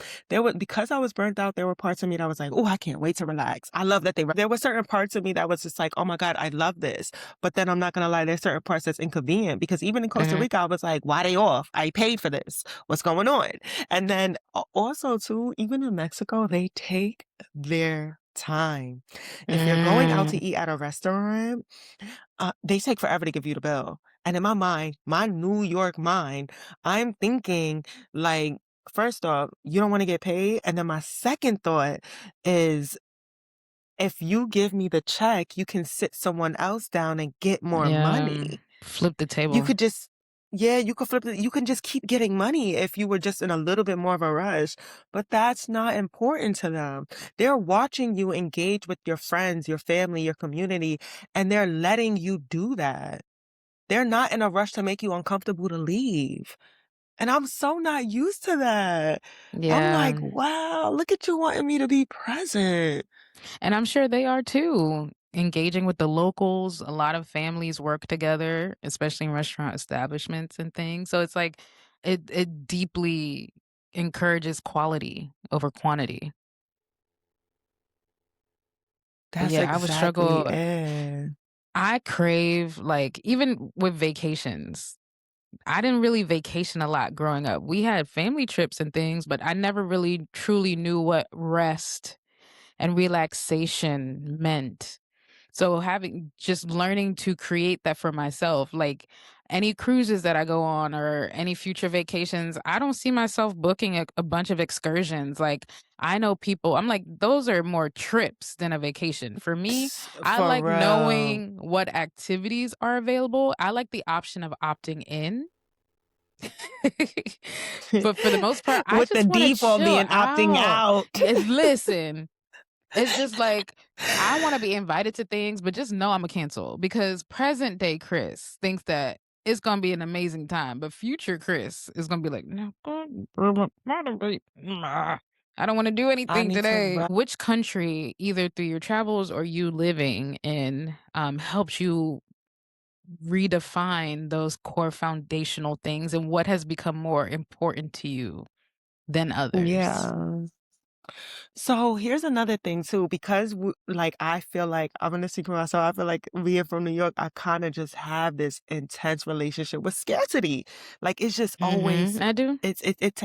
because I was burnt out, there were parts of me that was like, oh, I can't wait to relax. I love that there were certain parts of me that was just like, oh my God, I love this. But then I'm not gonna lie, there's certain parts that's inconvenient because even in Costa mhm, Rica, I was like, why they off? I paid for this. What's going on? And then also too, even in Mexico, they take their time. If you're going out to mm, eat at a restaurant, they take forever to give you the bill. And in my mind, my New York mind, I'm thinking like, first off, you don't want to get paid. And then my second thought is if you give me the check, you can sit someone else down and get more yeah, money. flip the You table. could just yeah, you could flip it. You can just keep getting money if you were just in a little bit more of a rush, but that's not important to them. They're watching you engage with your friends, your family, your community, and they're letting you do that. They're not in a rush to make you uncomfortable to leave. And I'm so not used to that. I'm like, Yeah, wow, look at you wanting me to be present. and I'm sure they are too, engaging with the locals. A lot of families work together, especially in restaurant establishments and things, so it's like it deeply encourages quality over quantity. But That's yeah, I would exactly struggle. it. I crave, like, even with vacations, I didn't really vacation a lot growing up. We had family trips and things, but I never really truly knew what rest and relaxation meant. So having just learning to create that for myself, like any cruises that I go on or any future vacations, I don't see myself booking a bunch of excursions. Like I know people, I'm like, those are more trips than a vacation. For me, I For like real. knowing what activities are available. I like the option of opting in. But for the most part, I With the just want to default chill being opting out. out. Listen, it's just like I wanna be invited to things, but just know Imma cancel because present day Chris thinks that it's gonna be an amazing time, but future Chris is gonna be like, "No, I don't wanna do I anything need to today." rest. Which country, either through your travels or you living in, helps you redefine those core foundational things and what has become more important to you than others? Yeah. So here's another thing too, because like I feel like I'm gonna speak for myself. I feel like being from New York, I kind of just have this intense relationship with scarcity. Like it's just always, Mhm, I do. it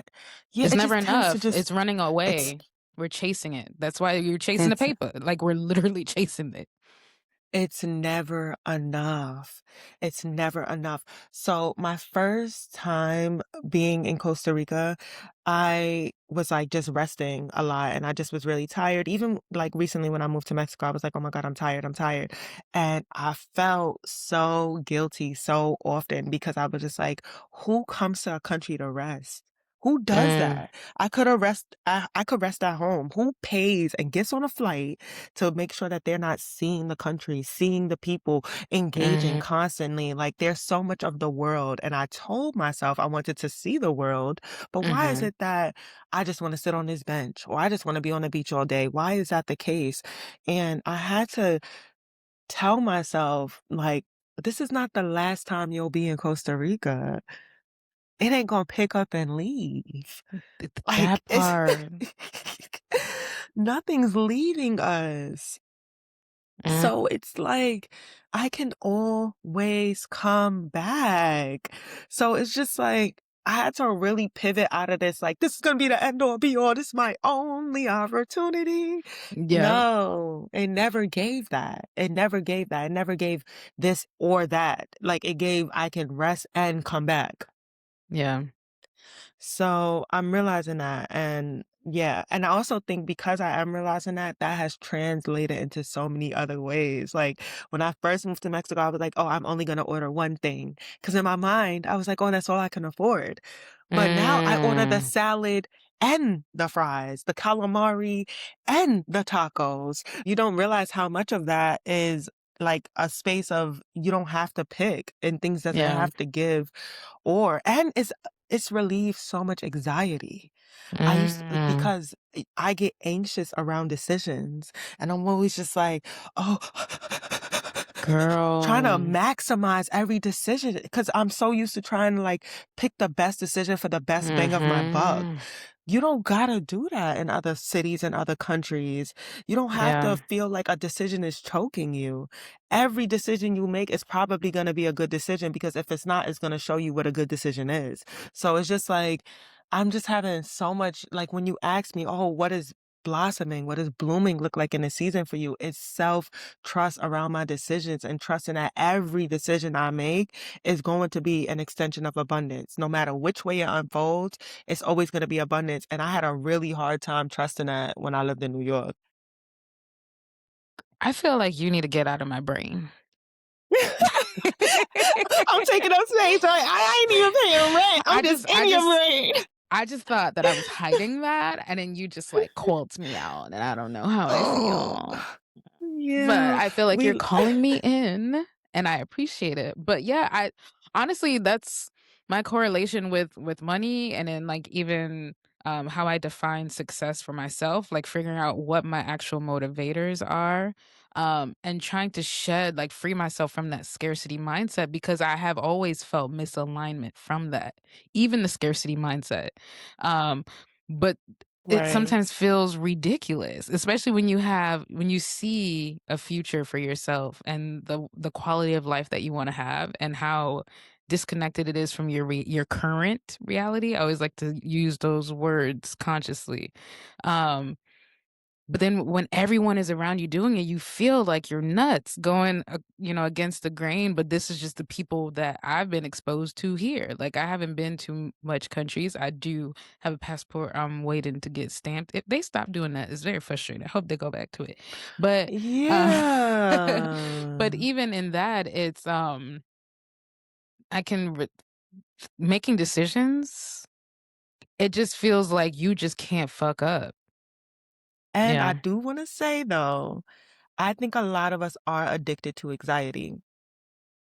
yeah, It's it never just tends to enough. just It's running it's away. We're chasing it. That's why you're chasing the it's paper. Like we're literally chasing it. It's never enough. It's never enough. So my first time being in Costa Rica, I was like just resting a lot and I just was really tired. Even like recently when I moved to Mexico, I was like, oh my God, I'm tired. I'm tired. And I felt so guilty so often because I was just like, who comes to a country to rest? Who does Mm, that? I could rest at home. Who pays and gets on a flight to make sure that they're not seeing the country, seeing the people, engaging mhm, constantly. Like there's so much of the world. And I told myself I wanted to see the world, but why is mhm. it that I just want to sit on this bench or I just want to be on the beach all day? Why is that the case? And I had to tell myself, like, this is not the last time you'll be in Costa Rica. It ain't gonna pick up and leave. Like That it's part. nothing's leaving us. Mm, So it's like, I can always come back. So it's just like, I had to really pivot out of this, like, this is gonna be the end all be all. This is my only opportunity. yeah, No, it never gave that. It never gave that. It never gave this or that. Like it gave, I can rest and come back. yeah. So I'm realizing that. And yeah, and I also think because I am realizing that, that has translated into so many other ways. Like when I first moved to Mexico, I was like, oh, I'm only going to order one thing. Cause in my mind, I was like, oh, that's all I can afford. But now I order the Mm, salad and the fries, the calamari and the tacos. You don't realize how much of that is like a space of you don't have to pick and things doesn't yeah. have to give or and it's relieved so much anxiety. I used Mm, because I get anxious around decisions and I'm always just like, oh, trying to Girl. maximize every decision because I'm so used to trying to like pick the best decision for the best bang of my buck. Mhm. You don't gotta do that in other cities and other countries. You don't have Yeah. to feel like a decision is choking you. Every decision you make is probably gonna be a good decision because if it's not, it's gonna show you what a good decision is. So it's just like, I'm just having so much, like when you ask me, oh, what is blossoming? What does blooming look like in a season for you? It's self trust around my decisions and trusting that every decision I make is going to be an extension of abundance. No matter which way it unfolds, it's always going to be abundance. And I had a really hard time trusting that when I lived in New York. I feel like you need to get out of my brain. I'm taking up space, right? I ain't even paying rent. I'm I just just I in your just brain. I just thought that I was hiding that, and then you just, like, called me out, and I don't know how I Oh, feel. But yeah. I feel like you're We, calling me in, and I appreciate it. But yeah, I honestly, that's my correlation with money and then, like, even, how I define success for myself, like, figuring out what my actual motivators are, and trying to free myself from that scarcity mindset because I have always felt misalignment from that, even the scarcity mindset. But it right. sometimes feels ridiculous, especially when you see a future for yourself and the quality of life that you wanna have and how disconnected it is from your current reality. I always like to use those words consciously. Um but then when everyone is around you doing it, you feel like you're nuts going, against the grain, but this is just the people that I've been exposed to here. Like, I haven't been to much countries. I do have a passport I'm waiting to get stamped. If they stop doing that, it's very frustrating. I hope they go back to it. But, uh, but Yeah. even in that, I can re making decisions, it just feels like you just can't fuck up. And I Yeah. do want to say though, I think a lot of us are addicted to anxiety.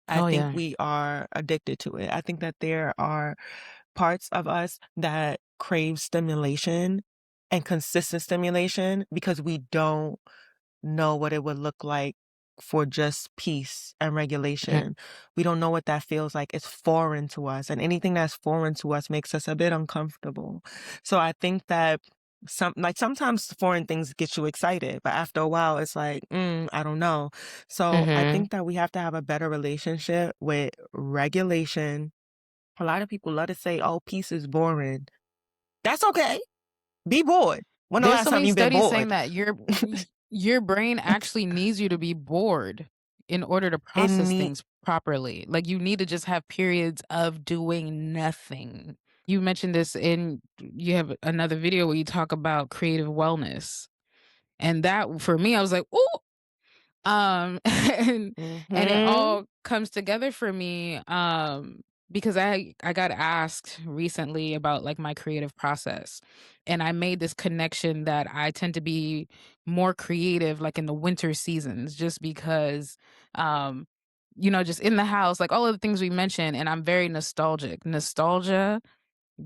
I Oh, think yeah. we are addicted to it. I think that there are parts of us that crave stimulation and consistent stimulation because we don't know what it would look like for just peace and Mhm, regulation. We don't know what that feels like. It's foreign to us, and anything that's foreign to us makes us a bit uncomfortable. So I think that sometimes foreign things get you excited, but after a while it's like, I don't know. So I mhm. think that we have to have a better relationship with regulation. A lot of people love to say, "Oh, peace is boring." That's okay. Be bored. When the There's last so time many you've been studies saying bored? that your brain actually needs you to be bored in order to And process me things properly. Like, you need to just have periods of doing nothing. You mentioned this in you have another video where you talk about creative wellness, and that for me, I was like, "Ooh, and it Mhm. all comes together for me, because I got asked recently about, like, my creative process, and I made this connection that I tend to be more creative, like, in the winter seasons just because, um, just in the house, like, all of the things we mentioned, and I'm very nostalgic. Nostalgia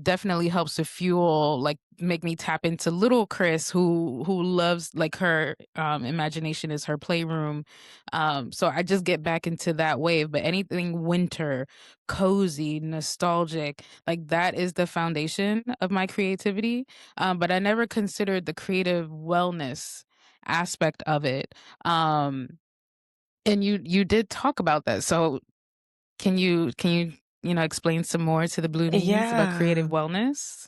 definitely helps to fuel make me tap into little Chris who loves like her imagination is her playroom. So I just get back into that wave, but anything winter, cozy, nostalgic, like that is the foundation of my creativity. But I never considered the creative wellness aspect of it. And you did talk about that. So can you explain some more to the Bloomies about creative Yeah, wellness?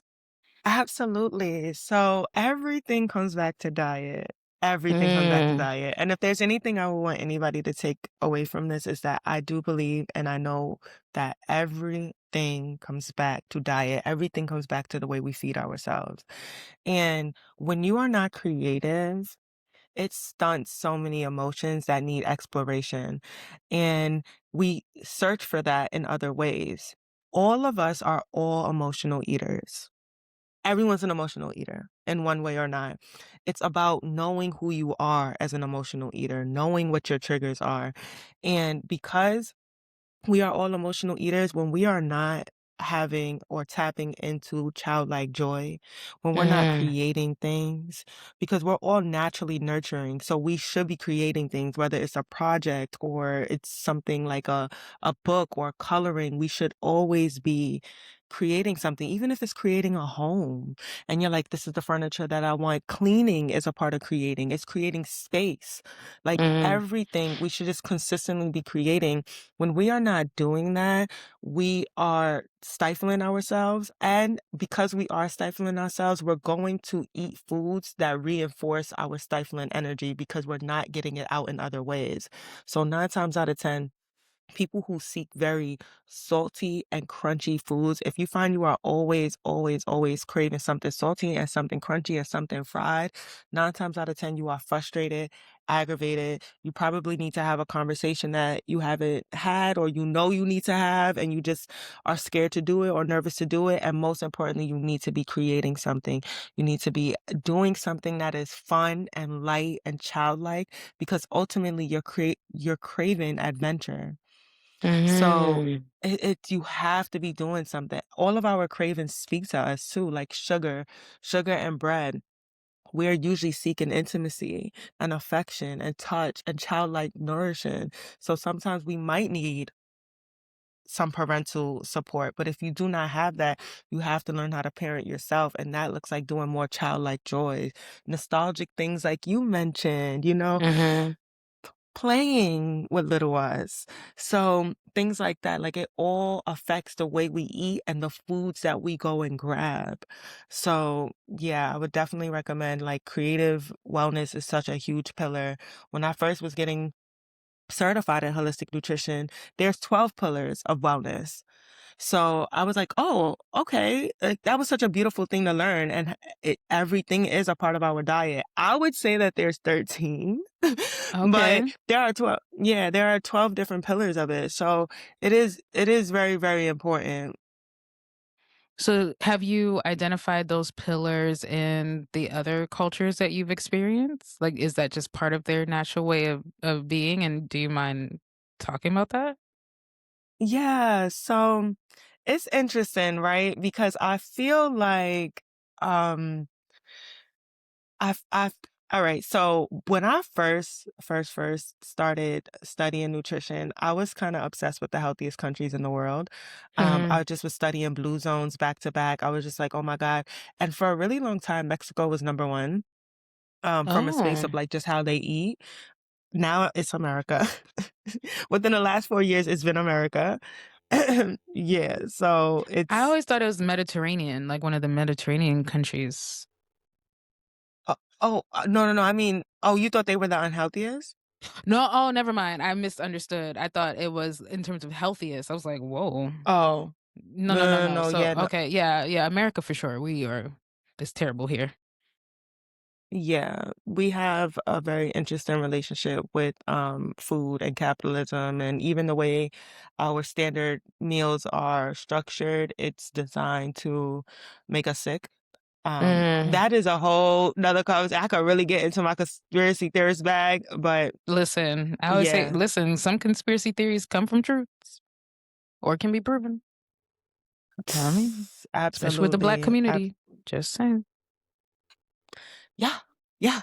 absolutely. So everything comes back to diet. Everything comes back to Mm, diet. And if there's anything I would want anybody to take away from this is that I do believe and I know that everything comes back to diet. Everything comes back to the way we feed ourselves. And when you are not creative, it stunts so many emotions that need exploration, and we search for that in other ways. All of us are all emotional eaters. Everyone's an emotional eater in one way or not. It's about knowing who you are as an emotional eater, knowing what your triggers are. And because we are all emotional eaters, when we are not having or tapping into childlike joy, when we're not Mhm. creating things, because we're all naturally nurturing. So we should be creating things, whether it's a project or it's something like a book or coloring. We should always be creating something, even if it's creating a home. And you're like, this is the furniture that I want. Cleaning is a part of creating. It's creating space. Like Mhm. everything, we should just consistently be creating. When we are not doing that, we are stifling ourselves. And because we are stifling ourselves, we're going to eat foods that reinforce our stifling energy because we're not getting it out in other ways. So, 9 times out of 10, people who seek very salty and crunchy foods, if you find you are always, always, always craving something salty and something crunchy and something fried, 9 times out of 10, you are frustrated, aggravated. You probably need to have a conversation that you haven't had or you know you need to have, and you just are scared to do it or nervous to do it. And most importantly, you need to be creating something. You need to be doing something that is fun and light and childlike because ultimately you're craving adventure. So Mhm. you have to be doing something. All of our cravings speak to us too, like sugar and bread. We're usually seeking intimacy and affection and touch and childlike nourishing. So sometimes we might need some parental support, but if you do not have that, you have to learn how to parent yourself. And that looks like doing more childlike joys, nostalgic things like you mentioned, Mhm. playing with little ones. So things like that, like it all affects the way we eat and the foods that we go and grab. So yeah, I would definitely recommend like creative wellness is such a huge pillar. When I first was getting certified in holistic nutrition, there's 12 pillars of wellness. So I was like, "Oh, okay." Like, that was such a beautiful thing to learn, and everything is a part of our diet. I would say that there's 13, but Okay. there are 12. Yeah, there are 12 different pillars of it. So it is very, very important. So, have you identified those pillars in the other cultures that you've experienced? Like, is that just part of their natural way of being? And do you mind talking about that? Yeah, so it's interesting, right? Because I feel like, um I've all right. So when I first started studying nutrition, I was kind of obsessed with the healthiest countries in the world. I Mhm. just was studying blue zones back to back. I was just like, oh my God. And for a really long time, Mexico was number one, from a space Oh, of like just how they eat. Now it's America. Within the last 4 years, it's been America. Yeah. So I it's, always thought it was Mediterranean, like one of the Mediterranean countries. no, no, no. I mean, oh, you thought they were the unhealthiest? No, oh, never mind. I misunderstood. I thought it was in terms of healthiest. I was like, whoa. Oh, No, no, no, no, no, no, no. no. So, Yeah, no. okay, yeah, yeah, America for sure. We are. It's terrible here. Yeah, we have a very interesting relationship with food and capitalism, and even the way our standard meals are structured, it's designed to make us sick. Mm. That is a whole nother conversation. I could really get into my conspiracy theorist bag, but Listen, I always say, yeah, listen, some conspiracy theories come from truths or can be proven. You know what I mean? Especially with the black absolutely. community. Just saying. Yeah, yeah.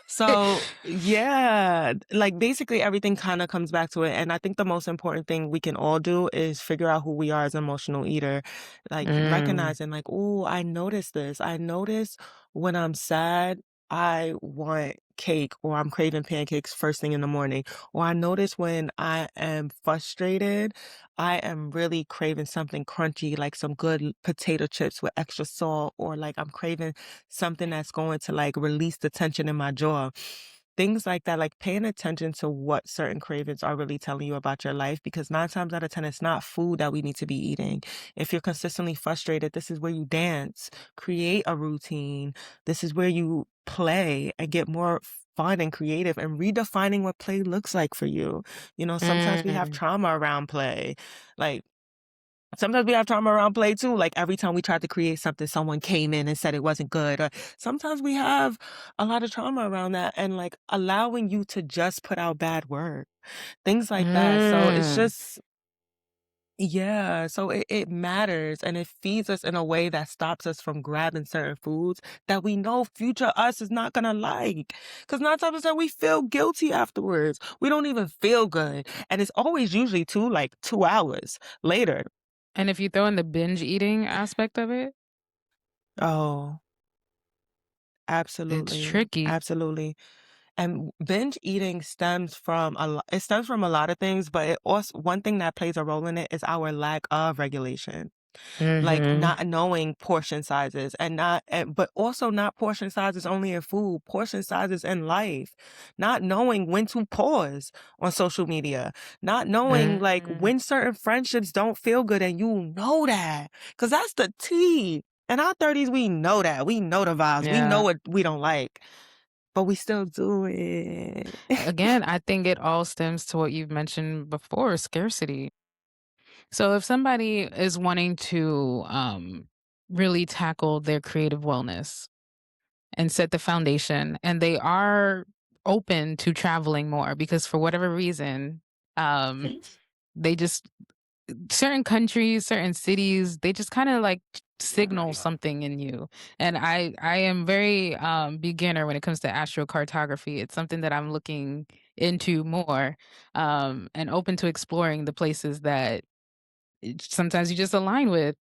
So, yeah, like basically everything kind of comes back to it. And I think the most important thing we can all do is figure out who we are as an emotional eater. Like Mm. recognizing like, oh, I notice this. I notice when I'm sad, I want cake or I'm craving pancakes first thing in the morning. Or I notice when I am frustrated, I am really craving something crunchy, like some good potato chips with extra salt, or like I'm craving something that's going to like release the tension in my jaw. Things like that, like paying attention to what certain cravings are really telling you about your life, because 9 times out of 10, it's not food that we need to be eating. If you're consistently frustrated, this is where you dance, create a routine. This is where you play and get more fun and creative and redefining what play looks like for you. Sometimes we have Mm. trauma around play. Like, sometimes we have trauma around play too. Like every time we tried to create something, someone came in and said it wasn't good. Or sometimes we have a lot of trauma around that, and like allowing you to just put out bad work, things like that. So it's Mm. just, Yeah, so it matters and it feeds us in a way that stops us from grabbing certain foods that we know future us is not gonna like. Because 9 times out of 10, we feel guilty afterwards. We don't even feel good. And it's always usually too, like 2 hours later. And if you throw in the binge eating aspect of it, Oh, it's absolutely. tricky. Absolutely. And binge eating stems from it stems from a lot of things, but it also one thing that plays a role in it is our lack of regulation. Like, Mhm. not knowing portion sizes and not but also not portion sizes only in food, portion sizes in life. Not knowing when to pause on social media. Not knowing, like, Mm. when certain friendships don't feel good and you know that, because that's the T. In our 30s, we know that. We know the vibes. We know Yeah. what we don't like, but we still do it. Again, I think it all stems to what you've mentioned before, scarcity. So if somebody is wanting to really tackle their creative wellness and set the foundation, and they are open to traveling more because for whatever reason, um, they just certain countries, certain cities, they just kind of like signal something in you. And I am very beginner when it comes to astrocartography. It's something that I'm looking into more and open to exploring the places that sometimes you just align with.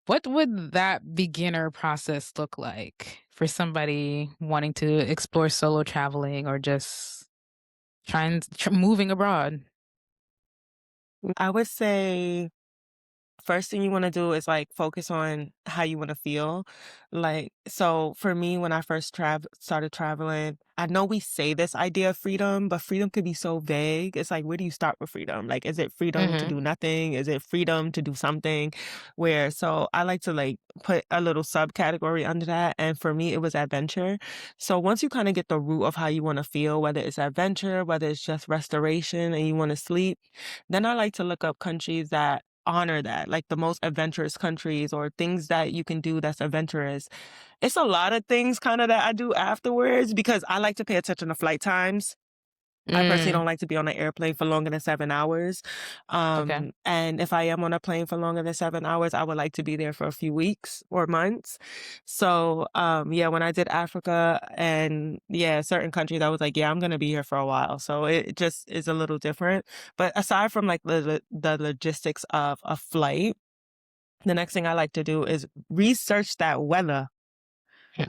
What would that beginner process look like for somebody wanting to explore solo traveling or just moving abroad? I would say first thing you wanna do is, like, focus on how you wanna feel. Like, so for me, when I first started traveling, I know we say this idea of freedom, but freedom could be so vague. It's like, where do you start with freedom? Like, is it freedom to Hmm. do nothing? Is it freedom to do something? So I like to, like, put a little subcategory under that, and for me, it was adventure. So once you kinda get the root of how you wanna feel, whether it's adventure, whether it's just restoration and you wanna sleep, then I like to look up countries that honor that, like the most adventurous countries or things that you can do that's adventurous. It's a lot of things kinda that I do afterwards because I like to pay attention to flight times. I personally Mm, don't like to be on an airplane for longer than 7 hours, okay. and if I am on a plane for longer than 7 hours, I would like to be there for a few weeks or months. So, yeah, when I did Africa and, yeah, certain countries, I was like, "Yeah, I'm gonna be here for a while." So it just is a little different, but aside from, like, the logistics of a flight, the next thing I like to do is research that weather.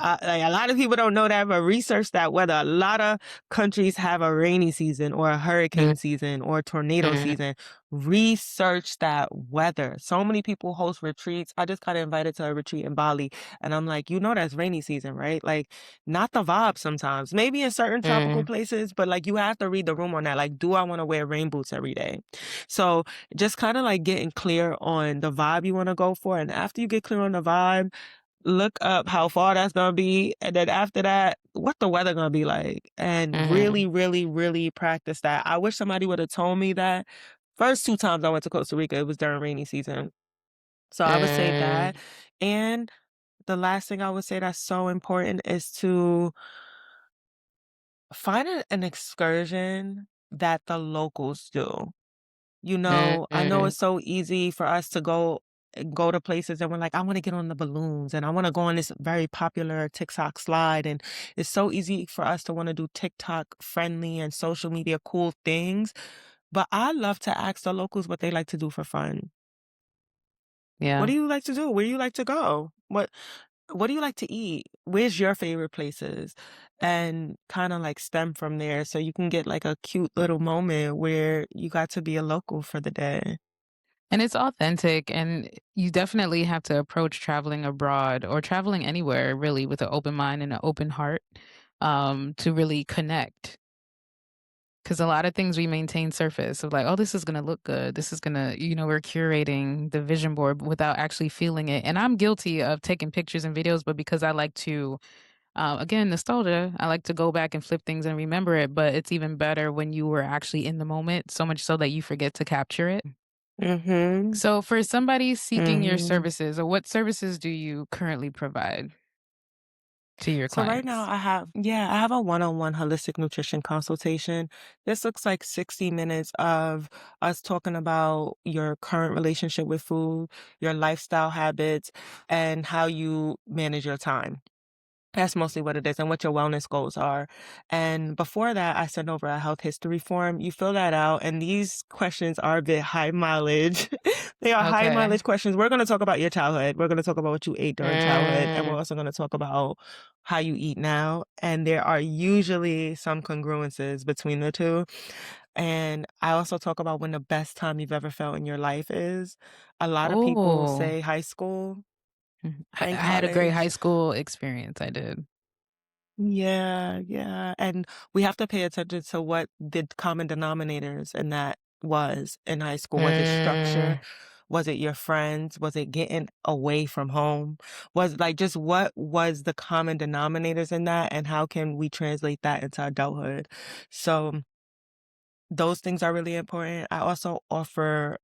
Like a lot of people don't know that, but research that weather. A lot of countries have a rainy season or a Mm, hurricane season or a tornado mm, season. Research that weather. So many people host retreats. I just got invited to a retreat in Bali, and I'm like, you know, that's rainy season, right? Like, not the vibe sometimes. Maybe in certain tropical mm, places, but like you have to read the room on that. Like, do I want to wear rain boots every day? So just kind of like getting clear on the vibe you want to go for, and after you get clear on the vibe, look up how far that's gonna be, and then after that, what the weather gonna be like, and really, mhm, really, really practice that. I wish somebody would've told me that. First 2 times I went to Costa Rica, it was during rainy season. So I would say that, mm, and the last thing I would say that's so important is to find an excursion that the locals do. You know, I know mm, it's so easy for us to go to places and we're like, I want to get on the balloons and I want to go on this very popular TikTok slide. And it's so easy for us to want to do TikTok friendly and social media cool things. But I love to ask the locals what they like to do for fun. What yeah. do you like to do? Where do you like to go? What do you like to eat? Where's your favorite places? And kind of like stem from there so you can get like a cute little moment where you got to be a local for the day. And it's authentic, and you definitely have to approach traveling abroad or traveling anywhere really with an open mind and an open heart to really connect. Because a lot of things we maintain surface of like, oh, this is gonna look good. This is gonna, we're curating the vision board without actually feeling it. And I'm guilty of taking pictures and videos, but because I like to, again, nostalgia, I like to go back and flip things and remember it. But it's even better when you were actually in the moment, so much so that you forget to capture it. Mhm. So, for somebody seeking your Mhm. services, or what services do you currently provide? to your So right now clients? I have a one-on-one holistic nutrition consultation. This looks like 60 minutes of us talking about your current relationship with food, your lifestyle habits, and how you manage your time. That's mostly what it is and what your wellness goals are. And before that, I send over a health history form. You fill that out, and these questions are a bit high mileage. They are high Okay. mileage questions. We're going to talk about your childhood. We're going to talk about what you ate during childhood, and we're Mm, also going to talk about how you eat now. And there are usually some congruences between the two. And I also talk about when the best time you've ever felt in your life is. A lot of people ooh. say high school Mhm. I and had a great high college. school experience, I did. Yeah, yeah, and we have to pay attention to what the common denominators in that was in high school. Was it structure? Mm, Was it your friends? Was it getting away from home? Was like just what was the common denominators in that, and how can we translate that into adulthood? So those things are really important. I also offer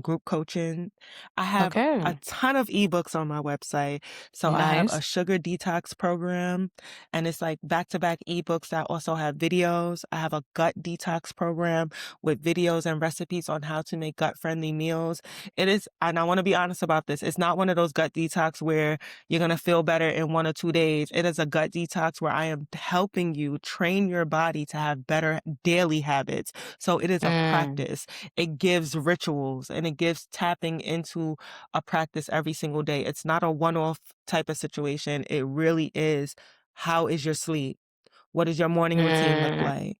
group coaching. I have a okay. ton of ebooks on my website. So I have a Nice. sugar detox program, and it's like back-to-back ebooks that also have videos. I have a gut detox program with videos and recipes on how to make gut-friendly meals. It is, and I want to be honest about this, it's not one of those gut detox where you're going to feel better in 1 or 2 days. It is a gut detox where I am helping you train your body to have better daily habits, so it is a Mm, practice. It gives rituals and it gives tapping into a practice every single day. It's not a one-off type of situation. It really is, how is your sleep? What does your morning routine look mm, like?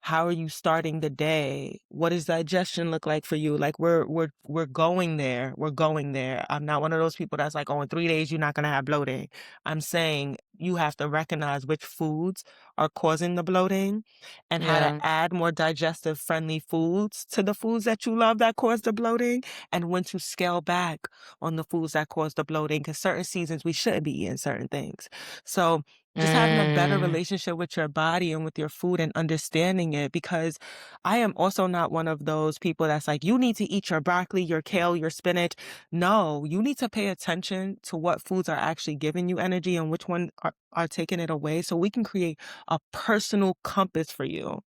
How are you starting the day? What does digestion look like for you? Like we're going there. We're going there. I'm not one of those people that's like, oh, in 3 days you're not gonna have bloating. I'm saying you have to recognize which foods are causing the bloating and how to yeah. add more digestive friendly foods to the foods that you love that cause the bloating, and when to scale back on the foods that cause the bloating. Because certain seasons we shouldn't be eating certain things. So just having a better Mm, relationship with your body and with your food and understanding it, because I am also not one of those people that's like, you need to eat your broccoli, your kale, your spinach. No, you need to pay attention to what foods are actually giving you energy and which one are taking it away, so we can create a personal compass for you.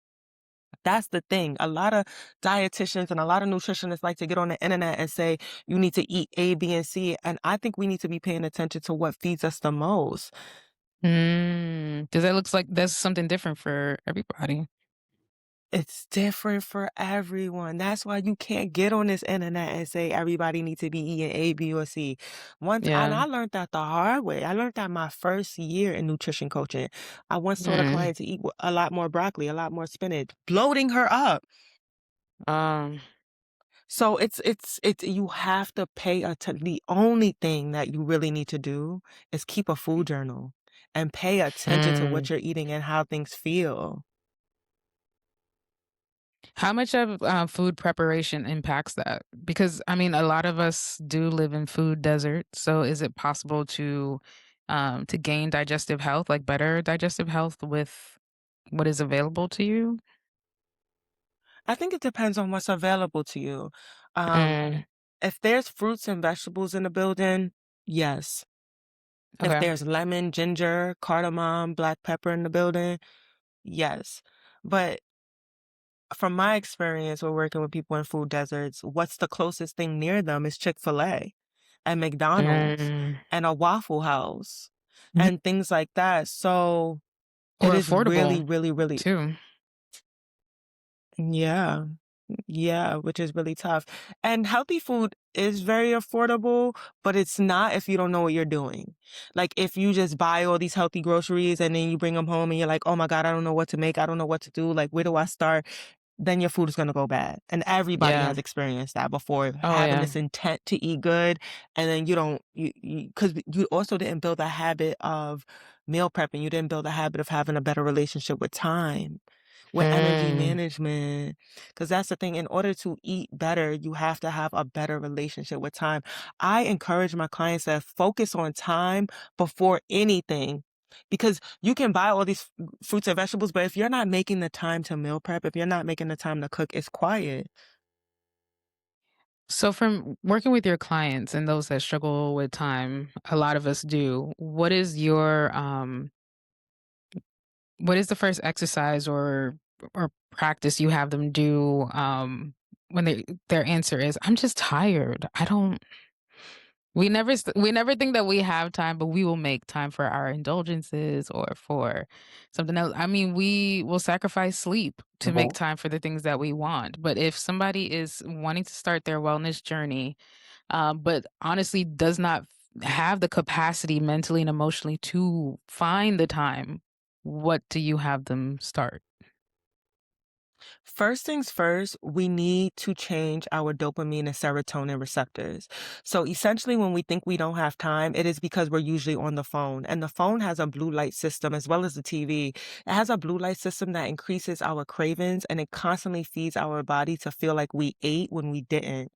That's the thing. A lot of dietitians and a lot of nutritionists like to get on the internet and say, you need to eat A, B, and C. And I think we need to be paying attention to what feeds us the most. because that looks like that's something different for everybody. It's different for everyone. That's why you can't get on this internet and say everybody needs to be eating A, B, or C. Once, and Yeah. I learned that the hard way. I learned that my first year in nutrition coaching. I once told a Mm, client to eat a lot more broccoli, a lot more spinach, bloating her up. um, So it's you have to pay attention. The only thing that you really need to do is keep a food journal and pay attention to what mm. you're eating and how things feel. How much of, food preparation impacts that? Because, I mean, a lot of us do live in food deserts, so is it possible to gain digestive health, like better digestive health with what is available to you? I think it depends on what's available to you. Um, Mm, if there's fruits and vegetables in the building, yes. If okay. there's lemon, ginger, cardamom, black pepper in the building, yes. But from my experience with working with people in food deserts, what's the closest thing near them is Chick-fil-A and McDonald's Mm. and a Waffle House Mhm. and things like that. So it Or is really, affordable really, really, too. yeah. Yeah, which is really tough. And healthy food is very affordable, but it's not if you don't know what you're doing. Like if you just buy all these healthy groceries and then you bring them home and you're like, "Oh my God, I don't know what to make. I don't know what to do. Like, where do I start?" Then your food is going to go bad. And everybody Yeah. has experienced that before, Oh, having yeah. this intent to eat good. And then you don't, because you also didn't build a habit of meal prepping. You didn't build a habit of having a better relationship with time, with energy Mm. management. Because that's the thing. In order to eat better, you have to have a better relationship with time. I encourage my clients to focus on time before anything. Because you can buy all these fruits and vegetables, but if you're not making the time to meal prep, if you're not making the time to cook, it's quiet. So from working with your clients and those that struggle with time, a lot of us do. What is the first exercise or practice you have them do when their answer is I'm just tired. I don't we never think that we have time, but we will make time for our indulgences or for something else. I mean, we will sacrifice sleep to make Mhm. time for the things that we want. But if somebody is wanting to start their wellness journey, but honestly does not have the capacity mentally and emotionally to find the time, what do you have them start? First things first, we need to change our dopamine and serotonin receptors. So essentially, when we think we don't have time, it is because we're usually on the phone. And the phone has a blue light system as well as the TV. It has a blue light system that increases our cravings and it constantly feeds our body to feel like we ate when we didn't.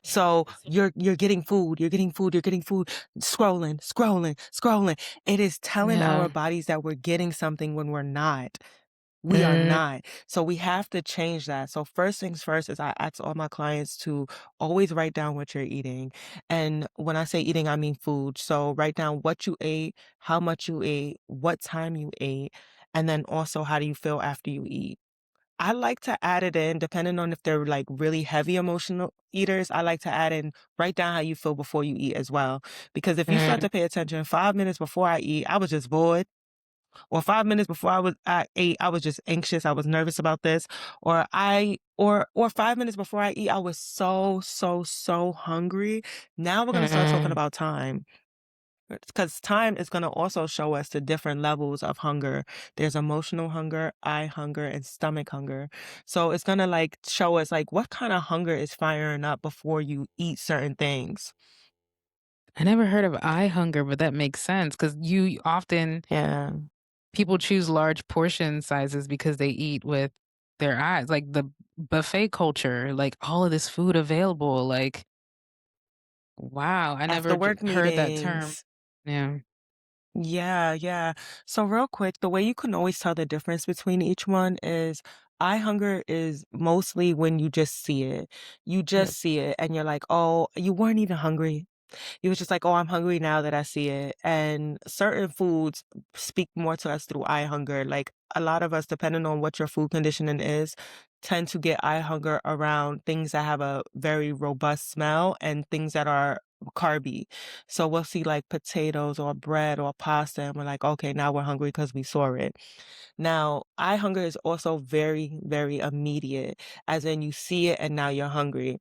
So you're getting food, you're getting food, you're getting food, scrolling, scrolling, scrolling. It is telling our Yeah. bodies that we're getting something when we're not. We are Mm, not. So we have to change that. So first things first is I ask all my clients to always write down what you're eating. And when I say eating, I mean food. So write down what you ate, how much you ate, what time you ate, and then also how do you feel after you eat. I like to add it in depending on if they're like really heavy emotional eaters. I like to add in write down how you feel before you eat as well. Because if you start mm, to pay attention 5 minutes before I eat, I was just bored. Or 5 minutes before I ate, I was just anxious. I was nervous about this. Or 5 minutes before I eat, I was so, so, so hungry. Now we're gonna start talking mm. about time. Because time is gonna also show us the different levels of hunger. There's emotional hunger, eye hunger, and stomach hunger. So it's gonna like show us like what kind of hunger is firing up before you eat certain things. I never heard of eye hunger, but that makes sense because you often Yeah. people choose large portion sizes because they eat with their eyes, like the buffet culture, like all of this food available. Like, wow, I After never work heard that term. meetings. Yeah. Yeah, yeah. So real quick, the way you can always tell the difference between each one is eye hunger is mostly when you just see it. You Mm, just see it and you're like, "Oh, you weren't even hungry." You was just like, "Oh, I'm hungry now that I see it." And certain foods speak more to us through eye hunger. Like a lot of us, depending on what your food conditioning is, tend to get eye hunger around things that have a very robust smell and things that are carby. So we'll see like potatoes or bread or pasta, and we're like, okay, now we're hungry because we saw it. Now, eye hunger is also very, very immediate, as in you see it and now you're hungry.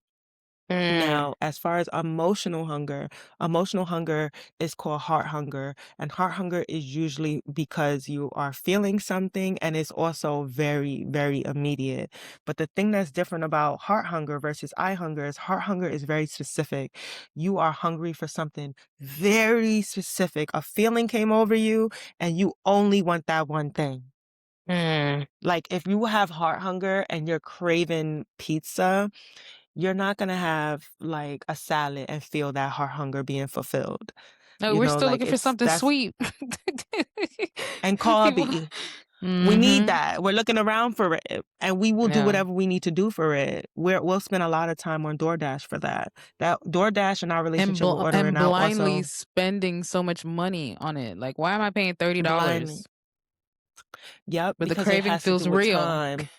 mm. Now, as far as emotional hunger is called heart hunger, and heart hunger is usually because you are feeling something and it's also very, very immediate. But the thing that's different about heart hunger versus eye hunger is heart hunger is very specific. You are hungry for something very specific. A feeling came over you and you only want that one thing. Mm. Like if you have heart hunger and you're craving pizza, you're not gonna have, like, a salad and feel that heart hunger being fulfilled. No, You we're know, still like, looking for it's something that's sweet. and People. carby. We need Hmm. that. We're looking around for it, and we will do Yeah. whatever we need to do for it. We'll spend a lot of time on DoorDash for that. That DoorDash and our relationship with ordering And out blindly also spending so much money on it. Like, why am I paying blindly. $30? Yep, But the because it craving has to feels do with real. time.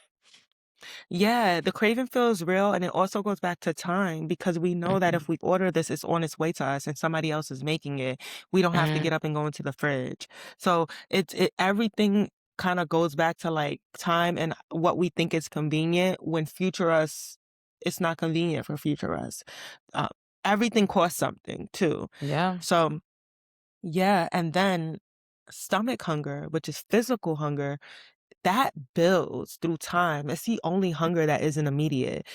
Yeah, the craving feels real, and it also goes back to time because we know that Mhm. if we order this, it's on its way to us and somebody else is making it. We don't have to Mm, get up and go into the fridge. So it everything kind of goes back to like time and what we think is convenient when future us, it's not convenient for future us. Uh, Everything costs something too. yeah. So yeah, and then stomach hunger, which is physical hunger, that builds through time. It's the only hunger that isn't immediate.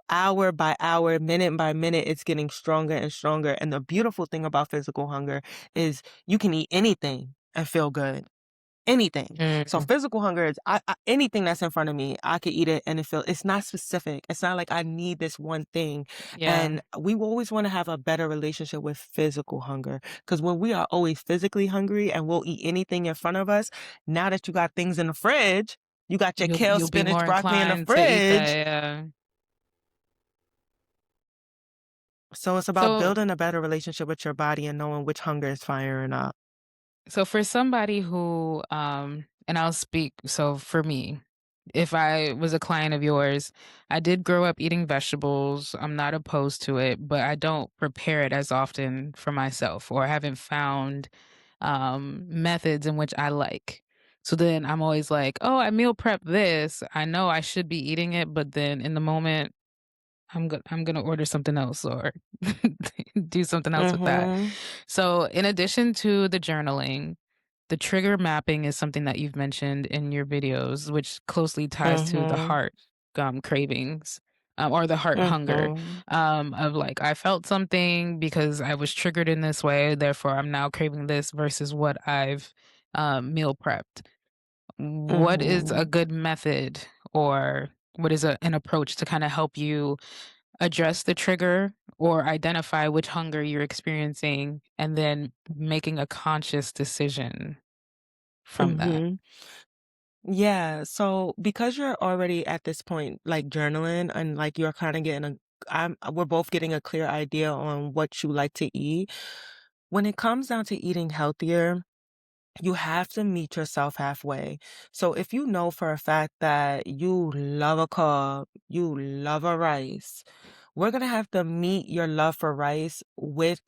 Hour by hour, minute by minute, it's getting stronger and stronger. And the beautiful thing about physical hunger is you can eat anything and feel good. Anything. So Mm, physical hunger is anything that's in front of me, I could eat it and it feel it's not specific. It's not like I need this one thing. yeah. And we will always want to have a better relationship with physical hunger. Because when we are always physically hungry and we'll eat anything in front of us, now that you got things in the fridge, you got your kale, You'll be spinach, more broccoli in the inclined to eat that, fridge. yeah. So it's about So building a better relationship with your body and knowing which hunger is firing up. so for somebody who and I'll speak so for me, if I was a client of yours, I did grow up eating vegetables. I'm not opposed to it, but I don't prepare it as often for myself or I haven't found methods in which I like. So then I'm always like, "Oh, I meal prep this. I know I should be eating it, but then in the moment I'm gonna order something else or do something else with that." Mhm. So, in addition to the journaling, the trigger mapping is something that you've mentioned in your videos, which closely ties to the Mhm. heart cravings or the heart hunger Mhm. of like, I felt something because I was triggered in this way, therefore I'm now craving this versus what I've meal prepped. What is a Mhm. good method or what is an approach to kind of help you address the trigger or identify which hunger you're experiencing and then making a conscious decision from that? Mhm. Yeah, so because you're already at this point, like journaling and like you're kind of getting a, we're both getting a clear idea on what you like to eat. When it comes down to eating healthier, you have to meet yourself halfway. So if you know for a fact that you love a carb, you love a rice, we're gonna have to meet your love for rice with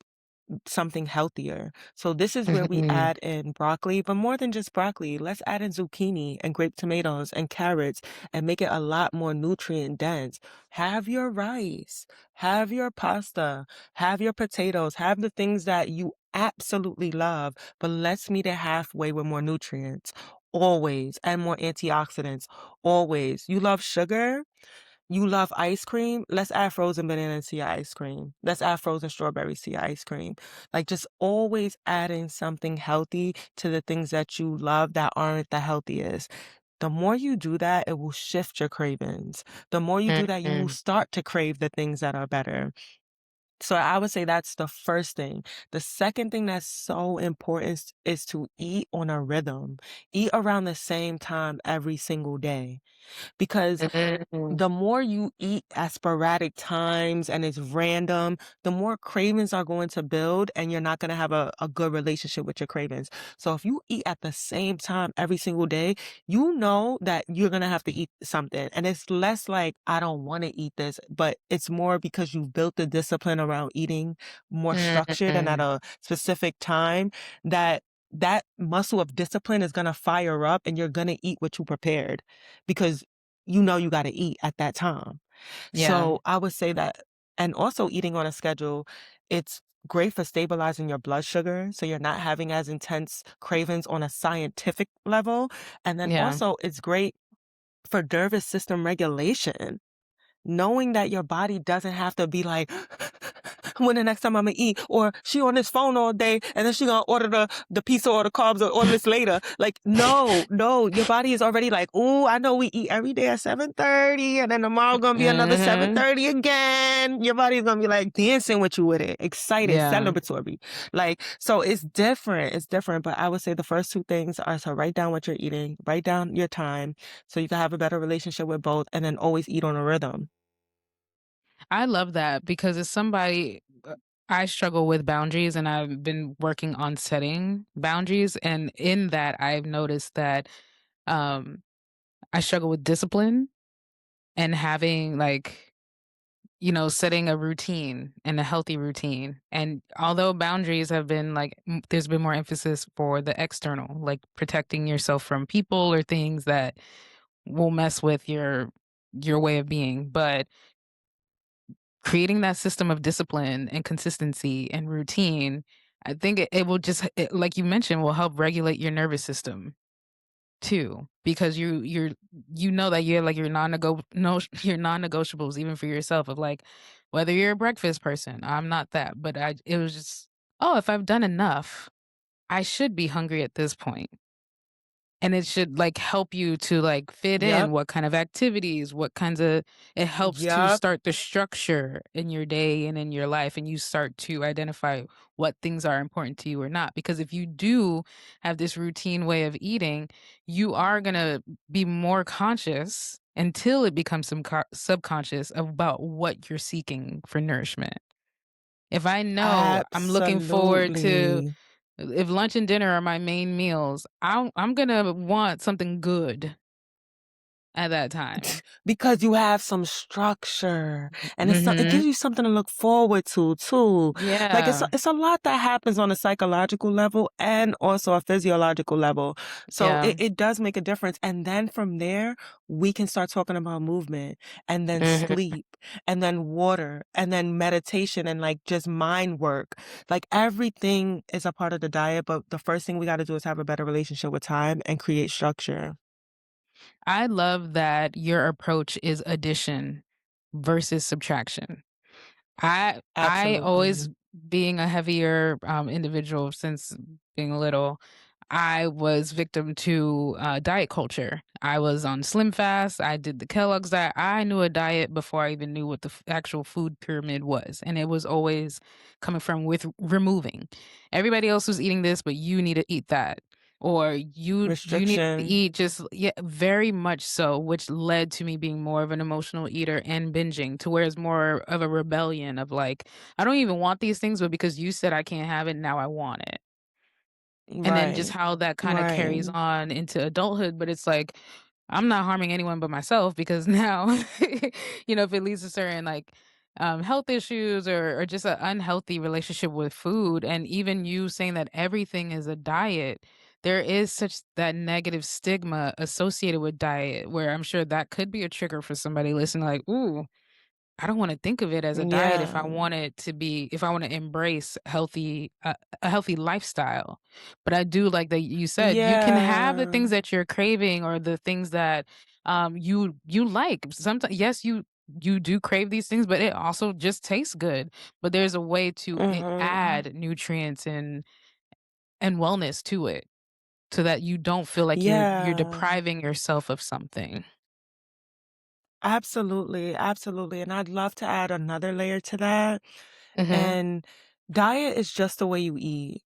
something healthier. So this is where we Mhm. add in broccoli, but more than just broccoli, let's add in zucchini and grape tomatoes and carrots and make it a lot more nutrient dense. Have your rice, have your pasta, have your potatoes, have the things that you absolutely love, but let's meet it halfway with more nutrients. Always, and more antioxidants. Always. You love sugar? You love ice cream? Let's add frozen bananas to your ice cream. Let's add frozen strawberries to your ice cream. Like just always adding something healthy to the things that you love that aren't the healthiest. The more you do that, it will shift your cravings. The more you do that, you will Mhm. start to crave the things that are better. So I would say that's the first thing. The second thing that's so important is to eat on a rhythm. Eat around the same time every single day because Mhm. the more you eat at sporadic times and it's random, the more cravings are going to build and you're not going to have a good relationship with your cravings. So if you eat at the same time every single day, you know that you're going to have to eat something. And it's less like, I don't want to eat this, but it's more because you've built the discipline around eating more structured and at Mhm. a specific time that that muscle of discipline is going to fire up and you're going to eat what you prepared because you know you gotta eat at that time. Yeah. So I would say that and also eating on a schedule, it's great for stabilizing your blood sugar, so you're not having as intense cravings on a scientific level, and then Yeah. also it's great for nervous system regulation. Knowing that your body doesn't have to be like, when the next time Imma eat, or she on this phone all day and then she gonna order the pizza or the carbs or order this later. Like, no, no, your body is already like, "Ooh, I know we eat every day at 7:30, and then tomorrow gonna be another Mhm. 7:30 again." Your body's gonna be like dancing with you with it, excited, Yeah. celebratory. Like, so it's different, but I would say the first 2 things are to write down what you're eating, write down your time so you can have a better relationship with both, and then always eat on a rhythm. I love that because as somebody I struggle with boundaries and I've been working on setting boundaries and in that I've noticed that um I struggle with discipline and having like setting a routine and a healthy routine. And although boundaries have been like, there's been more emphasis for the external, like protecting yourself from people or things that will mess with your way of being. But creating that system of discipline and consistency and routine, I think it will just, like you mentioned, will help regulate your nervous system too, because you know that you're like your non-nego no your non-negotiables even for yourself of like whether you're a breakfast person, I'm not that, but it was just, oh, if I've done enough, I should be hungry at this point. And it should like help you to like fit in Yep, what kind of activities, what kinds of it helps to yep, start the structure in your day and in your life and you start to identify what things are important to you or not. Because if you do have this routine way of eating, you are going to be more conscious until it becomes some subconscious about what you're seeking for nourishment. If I know I'm looking forward to Absolutely. if lunch and dinner are my main meals, I'm gonna want something good at that time. Because you have some structure, and it gives Mhm. you something to look forward to too. Like, Yeah. it's a lot that happens on a psychological level and also a physiological level. So Yeah. it does make a difference, and then from there, we can start talking about movement, and then Mhm. sleep, and then water, and then meditation, and, like, just mind work. Like, everything is a part of the diet, but the first thing we gotta do is have a better relationship with time and create structure. I love that your approach is addition versus subtraction. I always Absolutely. being a heavier, individual since being little, I was victim to, diet culture. I was on Slim Fast, I did the Kellogg's diet, I knew a diet before I even knew what the actual food pyramid was, and it was always coming from with removing. Everybody else was eating this, but you need to eat that, or you need to Restriction. eat just yeah, very much so, which led to me being more of an emotional eater and binging to where it's more of a rebellion of like, I don't even want these things, but because you said I can't have it, now I want it. And then just Right. how that kinda carries Right. on into adulthood, but it's like, I'm not harming anyone but myself because now, if it leads to certain, like, health issues or just an unhealthy relationship with food, and even you saying that everything is a diet, there is such that negative stigma associated with diet where I'm sure that could be a trigger for somebody listening like, "Ooh, I don't wanna think of it as a diet if I Yeah. want it to be if I wanna embrace a healthy lifestyle. But I do like that you said you can have the Yeah. things that you're craving or the things that, you like. Sometimes yes, you do crave these things, but it also just tastes good. But there's a way to Mhm. add nutrients and wellness to it so that you don't feel like you're Yeah. depriving yourself of something. Absolutely, absolutely, and I'd love to add another layer to that, Mhm. and diet is just the way you eat.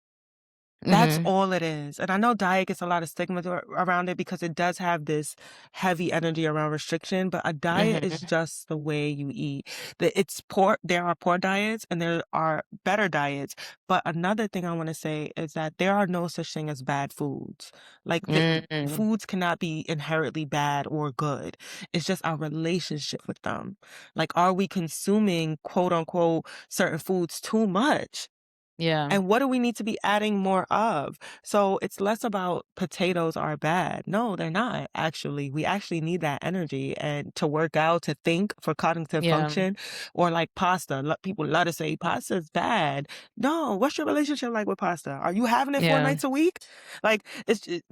That's Mhm. all it is, and I know diet gets a lot of stigma around it because it does have this heavy energy around restriction, but a diet is Mhm. just the way you eat. It's poor there are poor diets and there are better diets, but another thing I wanna say is that there are no such thing as bad foods. Like, Mm. foods cannot be inherently bad or good. It's just our relationship with them. Like, are we consuming, quote, unquote, "certain foods" too much? Yeah. And what do we need to be adding more of? So it's less about potatoes are bad. No, they're not, actually. We actually need that energy and to work out, to think for cognitive Yeah. function, or like pasta. People love to say pasta is bad. No, what's your relationship like with pasta? Are you having it four Yeah. nights a week? Like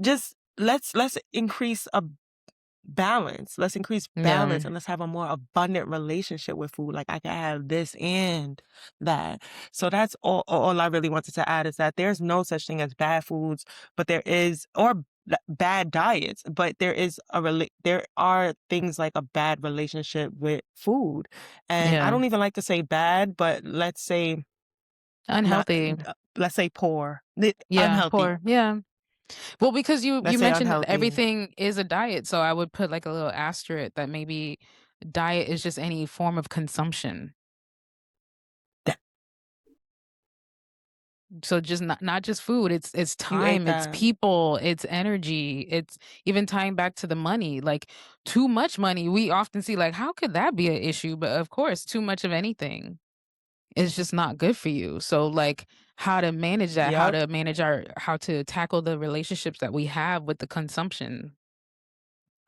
just let's increase a balance. Let's increase Yeah. balance and let's have a more abundant relationship with food. Like I can have this and that. So that's all I really wanted to add is that there's no such thing as bad foods, but there is or bad diets, but there are things like a bad relationship with food. And I Yeah. don't even like to say bad, but not Unhealthy. let's say poor. Yeah, Unhealthy. poor. Yeah. Well, because you Let's say mentioned that unhealthy. everything is a diet, so I would put like a little asterisk that maybe diet is just any form of consumption. That- So just not just food, it's You ate time, it's that. people, it's energy, it's even tying back to the money. Like too much money, we often see like how could that be an issue? But of course, too much of anything is just not good for you. So like how to manage that, Yep. how to tackle the relationships that we have with the consumption,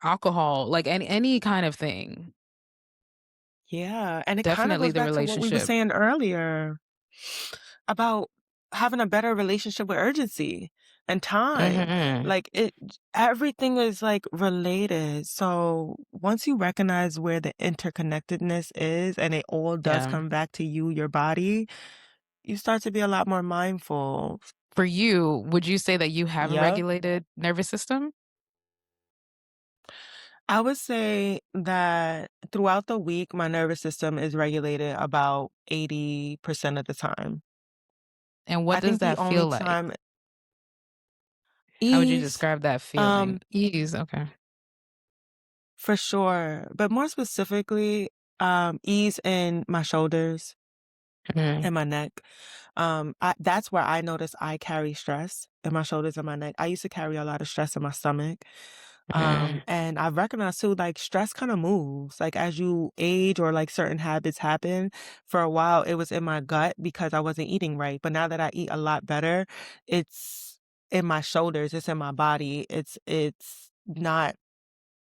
alcohol, like any kind of thing. Yeah, and it kinda Definitely goes the back to what we were relationship. saying earlier about having a better relationship with urgency and time. Mhm. Like, everything is, like, related, so once you recognize where the interconnectedness is and it all does Yeah. come back to you, your body, you start to be a lot more mindful. For you, would you say that you have a Yep. regulated nervous system? I would say that throughout the week, my nervous system is regulated about 80% of the time. And what I does think the that only feel like? time How would you ease, describe that feeling? um, Ease, okay. for sure, but more specifically, ease in my shoulders, Mhm. and my neck. That's where I notice I carry stress in my shoulders and my neck. I used to carry a lot of stress in my stomach. Mhm. And I've recognized too, like stress kind of moves. Like as you age or like certain habits happen, for a while it was in my gut because I wasn't eating right. But now that I eat a lot better, it's in my shoulders, it's in my body. It's not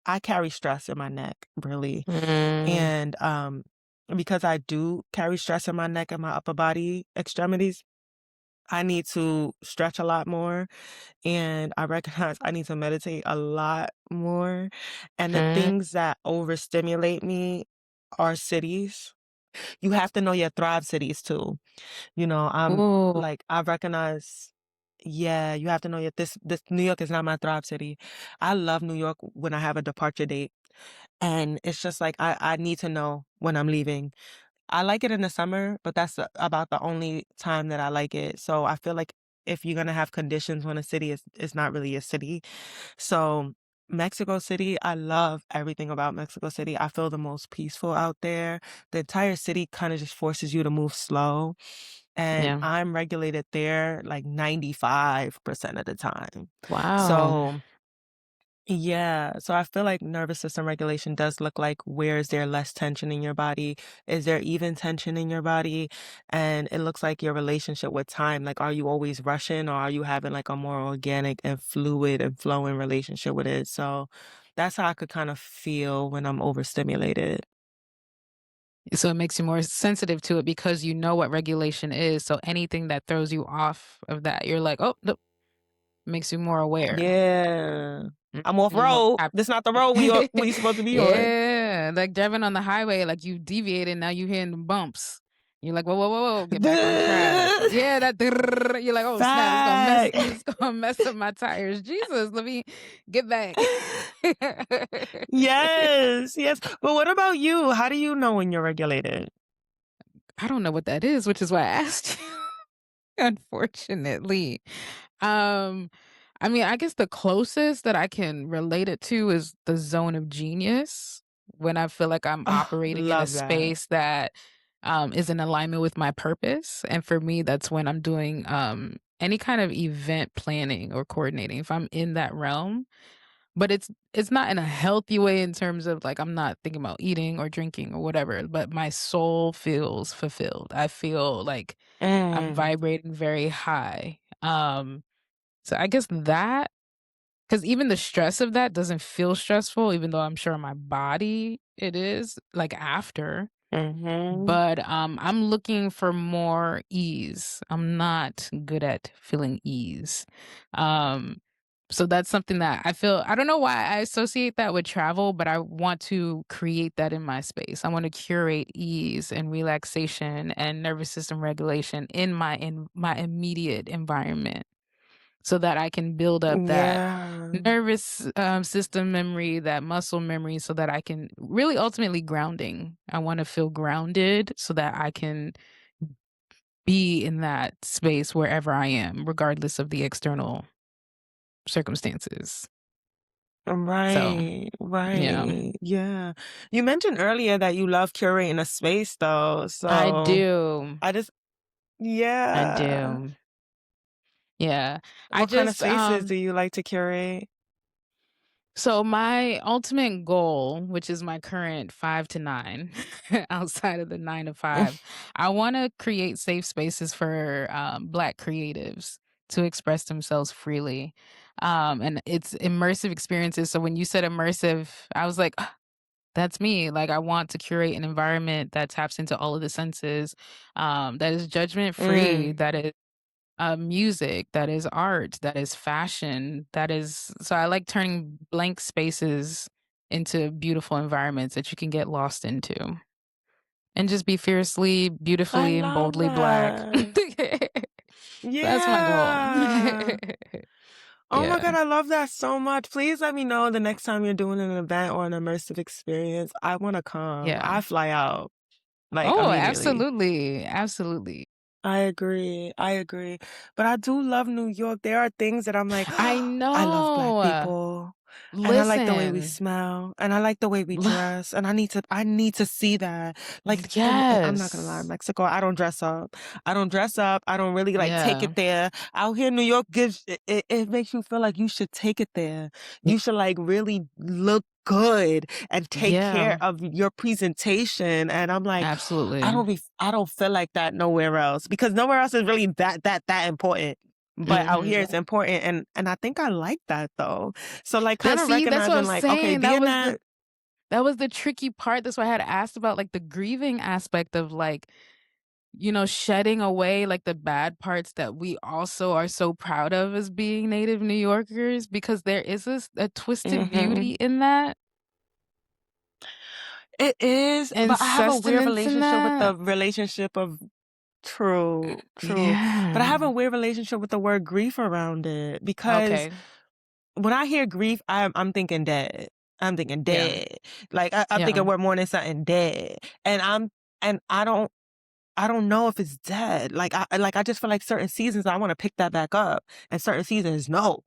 I carry stress in my neck, really. Mm. And because I do carry stress in my neck and my upper body extremities, I need to stretch a lot more, and I recognize I need to meditate a lot more. And the Mhm. things that overstimulate me are cities. You have to know your thrive cities too. I'm Ooh. like I recognize yeah, you have to know this New York is not my thrive city. I love New York when I have a departure date. And it's just like I need to know when I'm leaving. I like it in the summer, but that's about the only time that I like it. So I feel like if you're gonna have conditions when a city is not really a city. So Mexico City, I love everything about Mexico City. I feel the most peaceful out there. The entire city kind of just forces you to move slow. And Yeah. I'm regulated there like 95% of the time. Wow. So yeah, so I feel like nervous system regulation does look like where is there less tension in your body? Is there even tension in your body? And it looks like your relationship with time. Like, are you always rushing or are you having like a more organic and fluid and flowing relationship with it? So that's how I could kind of feel when I'm overstimulated. So it makes you more sensitive to it because you know what regulation is. So anything that throws you off of that, you're like, oh, nope, makes you more aware. Yeah. I'm off You know, road. This not the road we supposed to be on. yeah, like driving on the highway, like you deviated, now you hitting the bumps. You're like, whoa, whoa, whoa, whoa, get back on track. Yeah, that you're like, oh snap, Fact. it's gonna mess up my tires. Jesus, let me get back. Yes, yes. But what about you? How do you know when you're regulated? I don't know what that is, which is why I asked you. Unfortunately. Um, I mean, I guess the closest that I can relate it to is the zone of genius, when I feel like I'm Oh, operating in a love that. space that, is in alignment with my purpose, and for me, that's when I'm doing, any kind of event planning or coordinating, if I'm in that realm, but it's not in a healthy way in terms of, like, I'm not thinking about eating or drinking or whatever, but my soul feels fulfilled. I feel like I'm Mm, vibrating very high. So I guess that, because even the stress of that doesn't feel stressful, even though I'm sure my body it is, like, after. mhm. But, I'm looking for more ease. I'm not good at feeling ease. Um, so that's something that I feel I don't know why I associate that with travel, but I want to create that in my space. I wanna curate ease and relaxation and nervous system regulation in my immediate environment so that I can build up that Yeah. nervous, system memory, that muscle memory so that I can really ultimately grounding. I wanna feel grounded so that I can be in that space wherever I am, regardless of the external circumstances. So, Right, yeah. right. Yeah. You mentioned earlier that you love curating a space though. I So do. I just I yeah. do. Yeah. I What kind of just, spaces do you like to curate? so my ultimate goal, which is my current 5 to 9, outside of the 9 to 5, I wanna create safe spaces for, Black creatives to express themselves freely, and it's immersive experiences, so when you said immersive, I was like, "Ah, that's me." Like, I want to curate an environment that taps into all of the senses, that is judgment free, Mm, that is music, that is art, that is fashion, that is so I like turning blank spaces into beautiful environments that you can get lost into and just be fiercely, I beautifully, and love boldly Black. that. That's my goal. Yeah. Oh my Yeah. God, I love that so much. Please let me know the next time you're doing an event or an immersive experience. I want to come. Yeah. I fly out like Oh, immediately. absolutely, absolutely. I agree. I agree. But I do love New York. There are things that I'm like, I I love Black know. people. and I like the way we Listen. smell, and I like the way we dress, and I need to see that. Like, and I'm not gonna lie, Yes. Mexico, I don't dress up. I don't dress up. I don't really like take Yeah. it there. Out here, New York gives it makes you feel like you should take it there. You should like really look good and take care Yeah. of your presentation. And I'm like, Absolutely. I don't feel like that nowhere else because nowhere else is really that important. But out here it's Mhm. important and I think I like that though. So like That kind of see, that's what I'm recognizing like, okay, saying. being that That was the tricky part. That's why I had asked about, like, the grieving aspect of, like, shedding away, like, the bad parts that we also are so proud of as being native New Yorkers, because there is a twisted beauty mhm. in that It is, and but I have a weird sustenance in relationship with the that. relationship of true, true. But I Yeah. have a weird relationship with the word grief around it because Okay. when I hear grief, I'm thinking dead. I'm thinking Yeah. dead. Like I'm thinking Yeah. we're mourning something dead. And I don't know if it's dead. Like I just feel like certain seasons I want to pick that back up, and certain seasons no.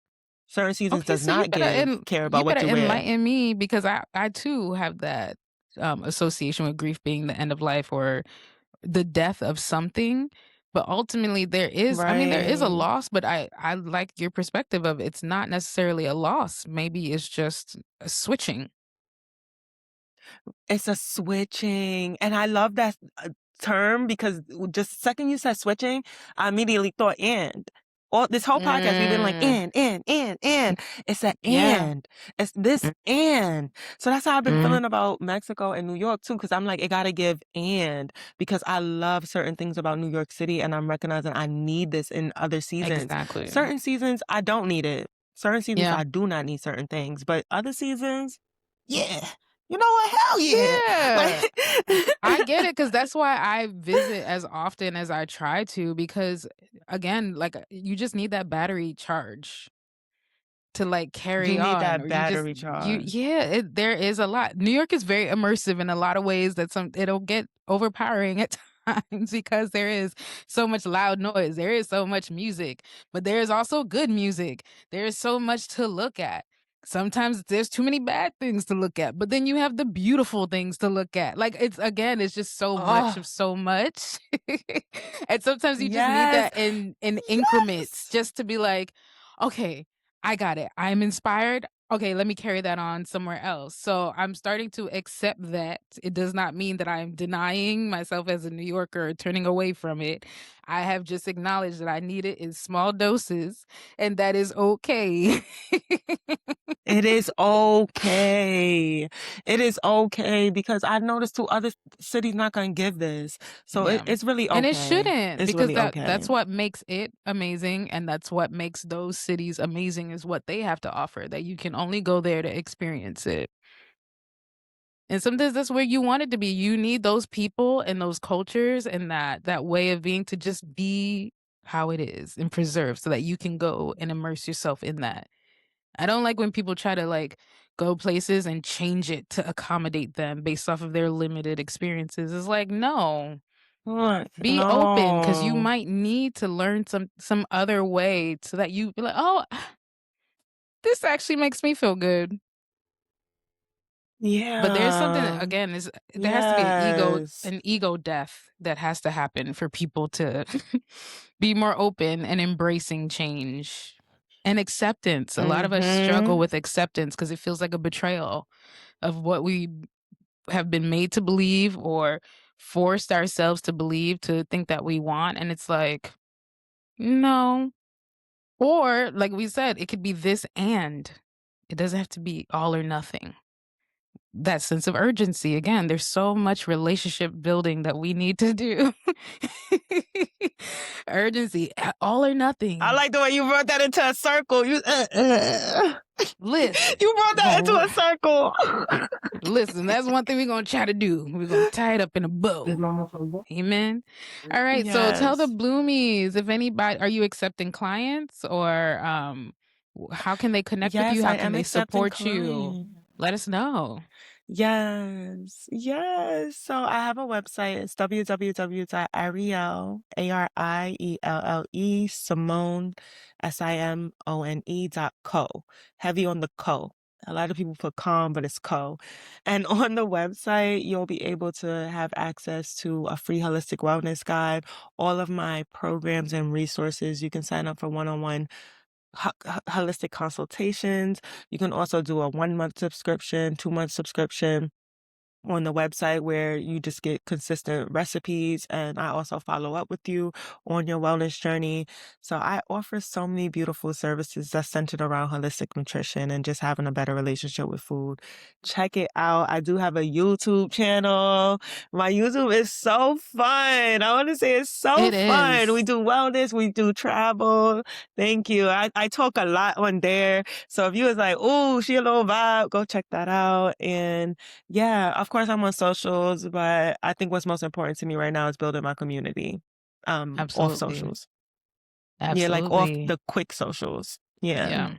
Certain seasons Okay, does so you not better give en care you about better what you wear. enlighten me because I too have that, association with grief being the end of life or the death of something, but ultimately there is a Right. loss, but I like your perspective of it's not necessarily a loss, maybe it's just a switching. It's a switching, and I love that term because just the second you said switching, I immediately thought and. All this whole podcast, we've been like Mm, and. It's a yeah. and. It's this and. So that's how I've been Mm, feeling about Mexico and New York too, because I'm like, it gotta give and because I love certain things about New York City, and I'm recognizing I need this in other seasons. exactly. Certain seasons I don't need it. Certain seasons Yeah. I do not need certain things, but other seasons, yeah. You know what? Hell yeah. Yeah. Like I get it because that's why I visit as often as I try to because, again, like, you just need that battery charge to, like, you carry need on that or you just battery you charge. yeah, there is a lot. New York is very immersive in a lot of ways that it'll get overpowering at times because there is so much loud noise, there is so much music, but there is also good music. There is so much to look at. Sometimes there's too many bad things to look at, but then you have the beautiful things to look at. Like, it's just so much of Oh, so much. And sometimes you just need yes. that in increments Yes. just to be like, "Okay, I got it. I'm inspired. Okay, let me carry that on somewhere else." So I'm starting to accept that. It does not mean that I'm denying myself as a New Yorker or turning away from it. I have just acknowledged that I need it in small doses, and that is okay. It is okay. It is okay because I noticed too other cities not gonna give this. So Yeah. it's really And it okay. shouldn't It's because really okay. that's what makes it amazing and that's what makes those cities amazing is what they have to offer that you can only go there to experience it. And sometimes that's where you want it to be. You need those people and those cultures and that way of being to just be how it is and preserve so that you can go and immerse yourself in that. I don't like when people try to like go places and change it to accommodate them based off of their limited experiences. It's like, no, What? be open because you No. might need to learn some other way so that you be like, oh, this actually makes me feel good. But there's something Yeah. again, is there has to be Yes. an ego death that has to happen for people to be more open and embracing change and acceptance. A lot of us struggle Mhm. with acceptance because it feels like a betrayal of what we have been made to believe or forced ourselves to believe to think that we want. And it's like, no. Or like we said, it could be this and it doesn't have to be all or nothing. That sense of urgency. Again, there's so much relationship building that we need to do. Urgency, all or I nothing. like the way you brought that into a circle. Listen, You brought we're that into gonna a circle. listen. That's one thing we're gonna try to do. We're gonna tie it up in a bow. Amen. All right. So tell the Yes. bloomies if anybody are you accepting clients or how can they connect with you? Yes, How I can am they accepting support you? clients. Let us know. Yes, yes. So I have a website. It's www.arielle, Arielle, Simone, Simone.co. Heavy on the co. A lot of people put com, but it's co. And on the website, you'll be able to have access to a free holistic wellness guide, all of my programs and resources. You can sign up for one-on-one holistic consultations. You can also do a 1-month subscription, 2-month subscription on the website where you just get consistent recipes, and I also follow up with you on your wellness journey. So I offer so many beautiful services that's centered around holistic nutrition and just having a better relationship with food. Check it out. I do have a YouTube channel. My YouTube is so fun. I want to say it's so It fun. We is. do wellness, we do travel. Thank you. I talk a lot on there. So if you was like, "Oh, she a little vibe," go check that out. And yeah, of course I'm on socials, but I think what's most important to me right now is building my community, off Absolutely. socials. Yeah, like off Absolutely. the quick socials. Yeah. Yeah.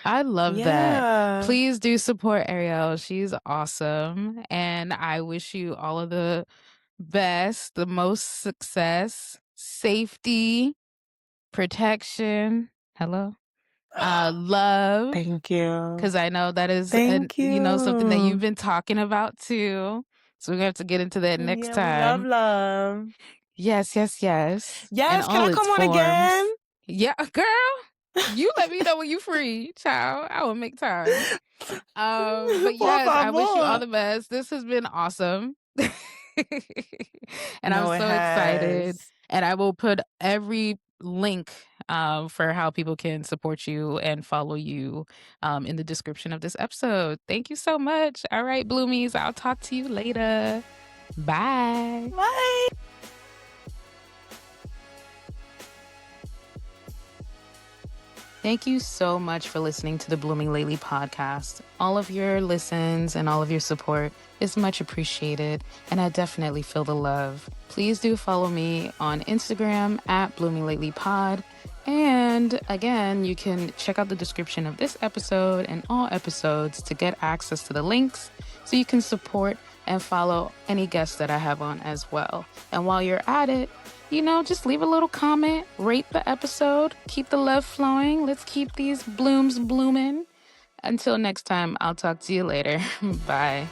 I love that. Yeah. Please do support Arielle. She's awesome. And I wish you all of the best, the most success, safety, protection. Hello? Love. Thank you. Because I know that is, Thank something that you've you. been talking about too. So we're gonna have to get into that next Yeah, we love time. love. Yes, yes, yes. In Yes, can all I its come on again? forms. Yeah, girl. You let me know when you free, child. I will make time. But Por yes, I wish you all favor. the best. This has been awesome. And I'm No, it so excited. has. And I will put every link for how people can support you and follow you in the description of this episode. Thank you so much. All right, Bloomies, I'll talk to you later. Bye. Bye. Thank you so much for listening to the Blooming Lately podcast. All of your listens and all of your support is much appreciated, and I definitely feel the love. Please do follow me on Instagram at Blooming Lately Pod. And again, you can check out the description of this episode and all episodes to get access to the links so you can support and follow any guests that I have on as well. And while you're at it, just leave a little comment, rate the episode, keep the love flowing. Let's keep these blooms blooming. Until next time, I'll talk to you later. Bye.